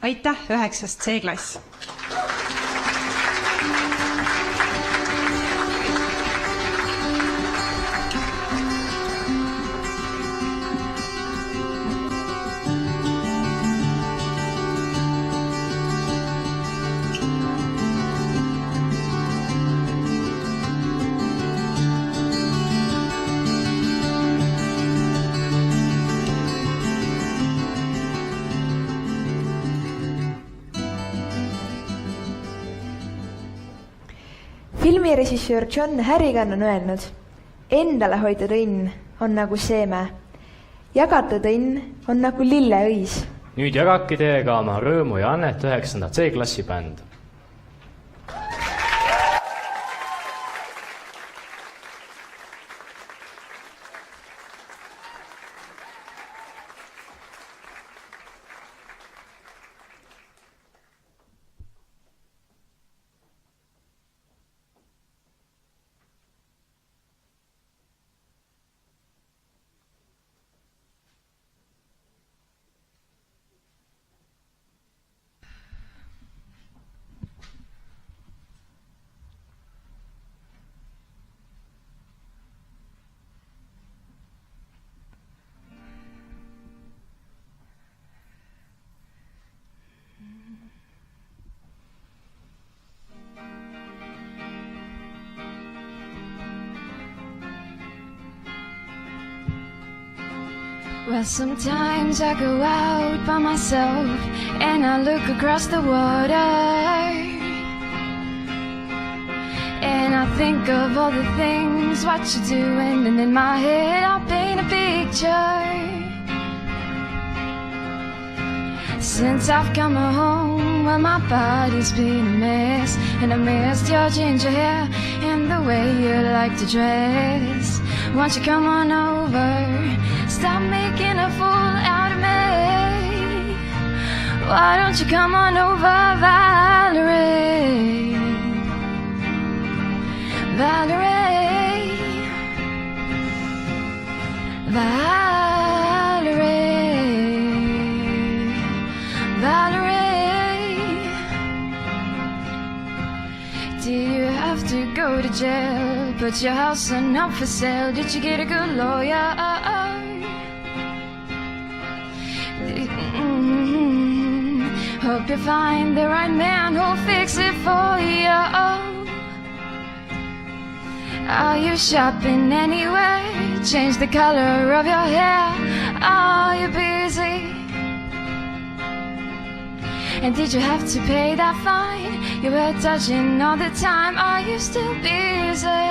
Aitäh, 9. C-klass! Filmirežissöör John Harrigan on öelnud, endale hoitud õnn on nagu seeme, jagatud õnn on nagu lilleõis. Nüüd jagaki teiega oma rõõmu ja annet 9. C-klassi bänd. Well, sometimes I go out by myself and I look across the water and I think of all the things what you're doing, and in my head I paint a picture. Since I've come home, well, my body's been a mess, and I missed your ginger hair and the way you like to dress. Won't you come on over? Stop making a fool out of me. Why don't you come on over, Valerie? Valerie, Valerie, Valerie. Do you have to go to jail? Put your house on up for sale. Did you get a good lawyer? Hope you find the right man who'll fix it for you. Are you shopping anywhere? Change the color of your hair. Are you busy? And did you have to pay that fine? You were touching all the time. Are you still busy?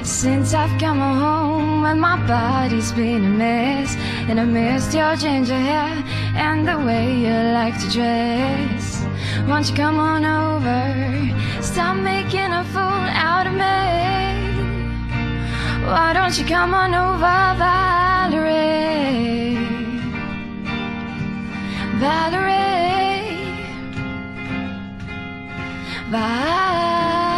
Since I've come home and my body's been a mess, and I missed your ginger hair and the way you like to dress. Won't you come on over? Stop making a fool out of me. Why don't you come on over, Valerie? Valerie, Valerie,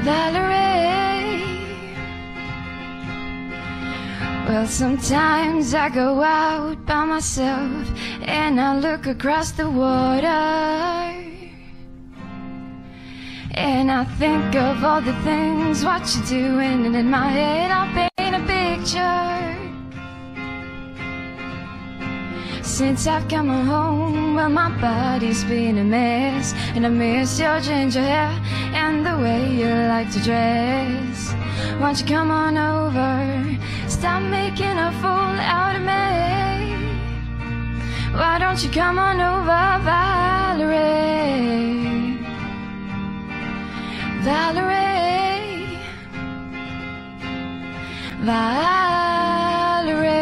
Valerie. Well, sometimes I go out by myself and I look across the water and I think of all the things what you're doing, and in my head I paint a picture. Since I've come home, well, my body's been a mess, and I miss your ginger hair and the way you like to dress. Won't you come on over? Stop making a fool out of me. Why don't you come on over, Valerie? Valerie, Valerie.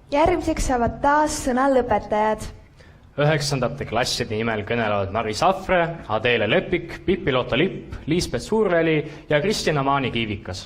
Järgmiseks saavad taas sõna lõpetajad. 9. klasside nimel kõnelevad Mari Safre, Adele Lepik, Pipi-Lotta Lipp, Liisbeth Suurväli ja Kristina Maani-Kiivikas.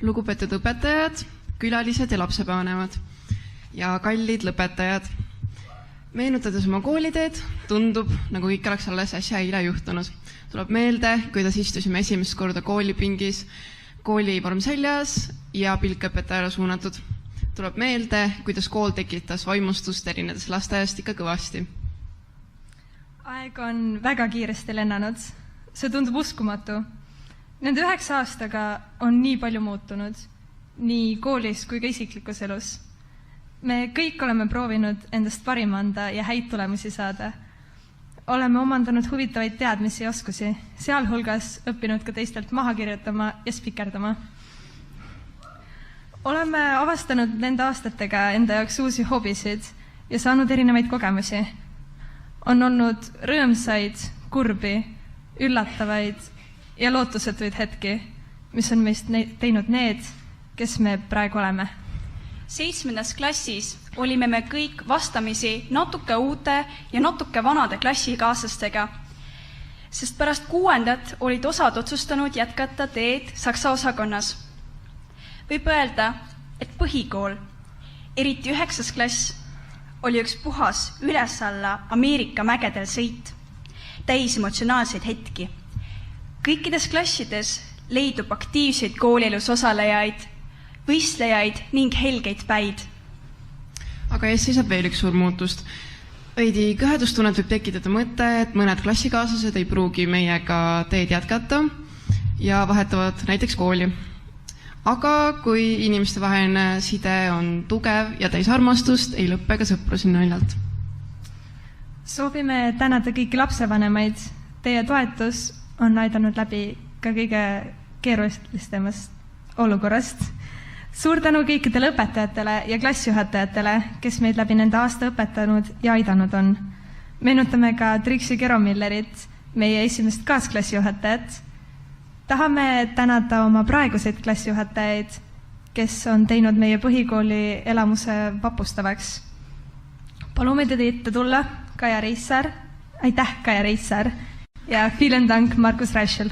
Lugupeetud õpetajad, külalised ja lapsevanemad ja kallid lõpetajad. Meenutades oma kooliteed, tundub, nagu kõik oleks alles äsja eile juhtunud. Tuleb meelde, kuidas istusime esimest korda koolipingis, koolivorm seljas ja pilk õpetajale suunatud. Tuleb meelde, kuidas kool tekitas vaimustust erinedes lasteaiast ikka kõvasti. Aeg on väga kiiresti lennanud. See tundub uskumatu. Nende 9 aastaga on nii palju muutunud, nii koolis kui ka isiklikus elus. Me kõik oleme proovinud endast parima anda ja häid tulemusi saada. Oleme omandanud huvitavaid teadmisi ja oskusi, sealhulgas õppinud ka teistelt maha kirjutama ja spikerdama. Oleme avastanud nende aastatega enda jaoks uusi hobisid ja saanud erinevaid kogemusi. On olnud rõõmsaid, kurbi, üllatavaid ja lootusetuid hetki, mis on meist teinud need, kes me praegu oleme. 7. klassis olime me kõik vastamisi natuke uute ja natuke vanade klassikaaslastega, sest pärast 6. olid osad otsustanud jätkata teed saksa osakonnas. Võib öelda, et põhikool, eriti 9. klass, oli üks puhas üles-alla Ameerika mägedel sõit, täis emotsionaalseid hetki. Kõikides klassides leidub aktiivseid koolielus osalejaid, võistlejaid ning helgeid päid. Aga ees seisab veel üks suur muutust. Veidi kõhedustunnet võib tekitada mõte, et mõned klassikaaslased ei pruugi meiega teed jätkata ja vahetavad näiteks kooli. Aga kui inimeste vaheline side on tugev ja täis armastust, ei lõppe ka sõprus naljalt. Soovime tänada kõiki lapsevanemaid. Teie toetus on aidanud läbi ka kõige keerulistemast olukorrast. Suur tänu kõikidele õpetajatele ja klassijuhatajatele, kes meid läbi nende aasta õpetanud ja aidanud on. Meenutame ka Triksi Keromillerit, meie esimest kaasklassijuhatajat. Tahame tänada oma praeguseid klassijuhatajaid, kes on teinud meie põhikooli elamuse vapustavaks. Palume teid ette tulla, Kaja Reissaar. Aitäh, Kaja Reissaar. Ja vielen Dank, Markus Reischel.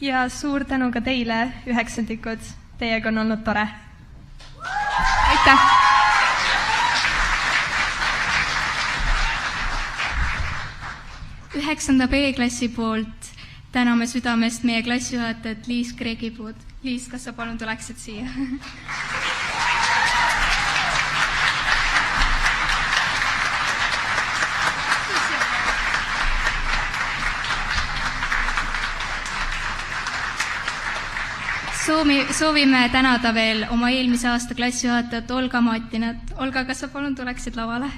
Ja suur tänu ka teile, 9-ndikud. Teiega on olnud tore. Aitäh! Üheksanda B-klassi poolt täname südamest meie klassijuhatajat Liis Kreegipuud. Liis, kas sa palun tuleksid siia? Soovime tänada veel oma eelmise aasta klassijuhatajat Olga Mattinat. Olga, kas sa palun tuleksid lavale?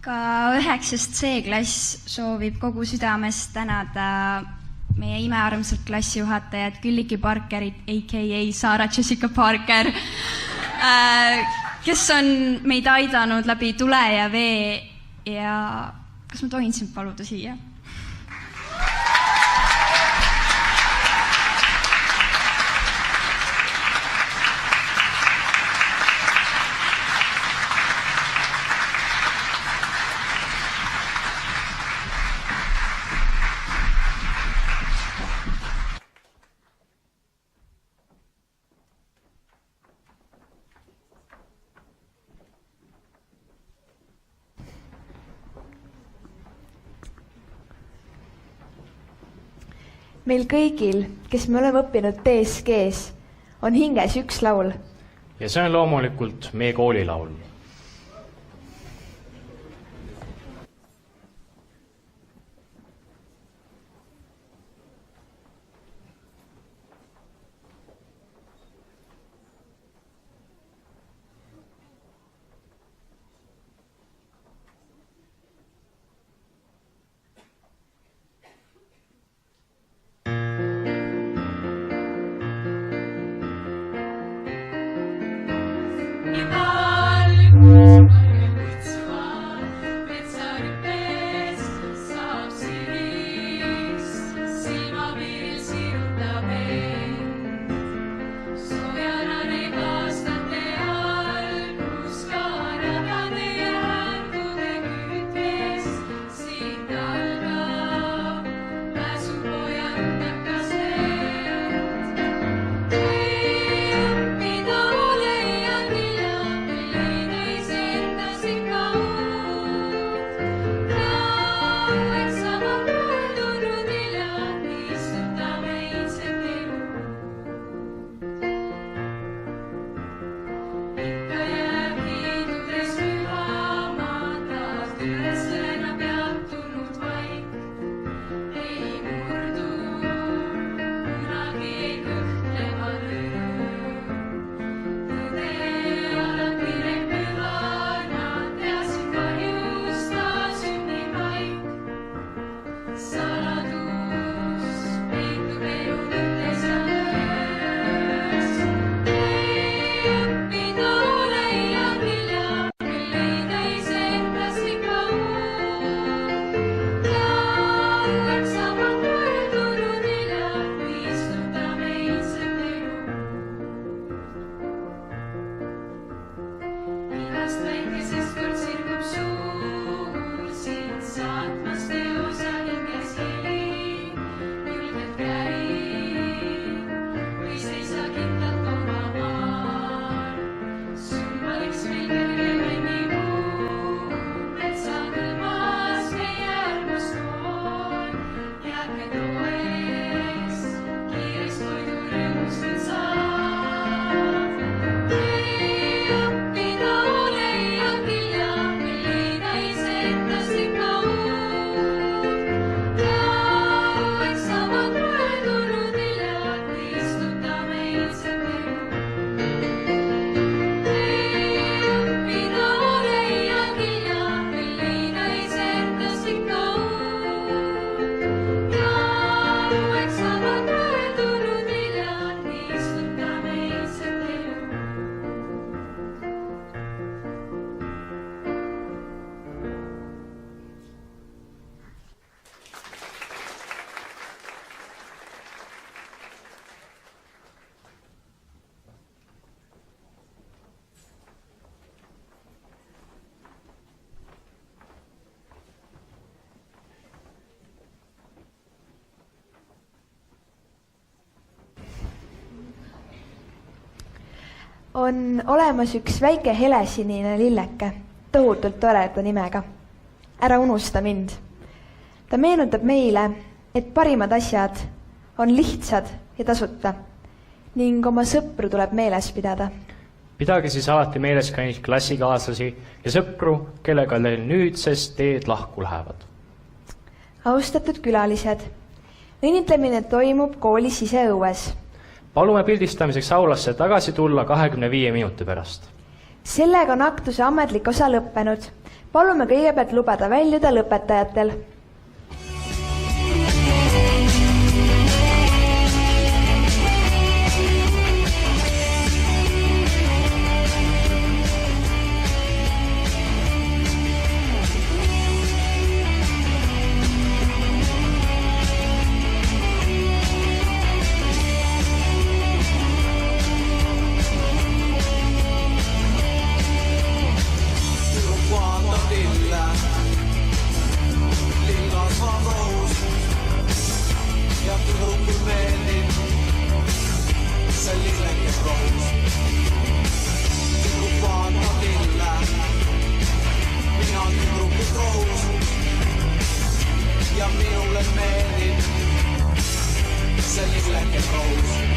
Ka 9. C-klass soovib kogu südamest tänada meie imearmsat klassijuhatajat Külliki Parkerit, a.k.a. Sarah Jessica Parker, kes on meid aidanud läbi tule ja vee ja kas ma tohin sind paluda siia? Meil kõigil, kes me oleme õppinud DSG-s, on hinges üks laul. Ja see on loomulikult meie koolilaul. On olemas üks väike helesinine lilleke, tohutult toreda nimega. Ära unusta mind. Ta meenutab meile, et parimad asjad on lihtsad ja tasuta. ning oma sõpru tuleb meeles pidada. Pidage siis alati meeles ka neid klassikaaslasi ja sõpru, kellega teil nüüdsest teed lahku lähevad. Austatud külalised, õnnitlemine toimub kooli siseõues. Palume pildistamiseks aulasse tagasi tulla 25 minuti pärast. Sellega on aktuse ametlik osa lõppenud. Palume kõigepealt lubada väljuda lõpetajatel. Ja minulle meeldib see lilleke roos.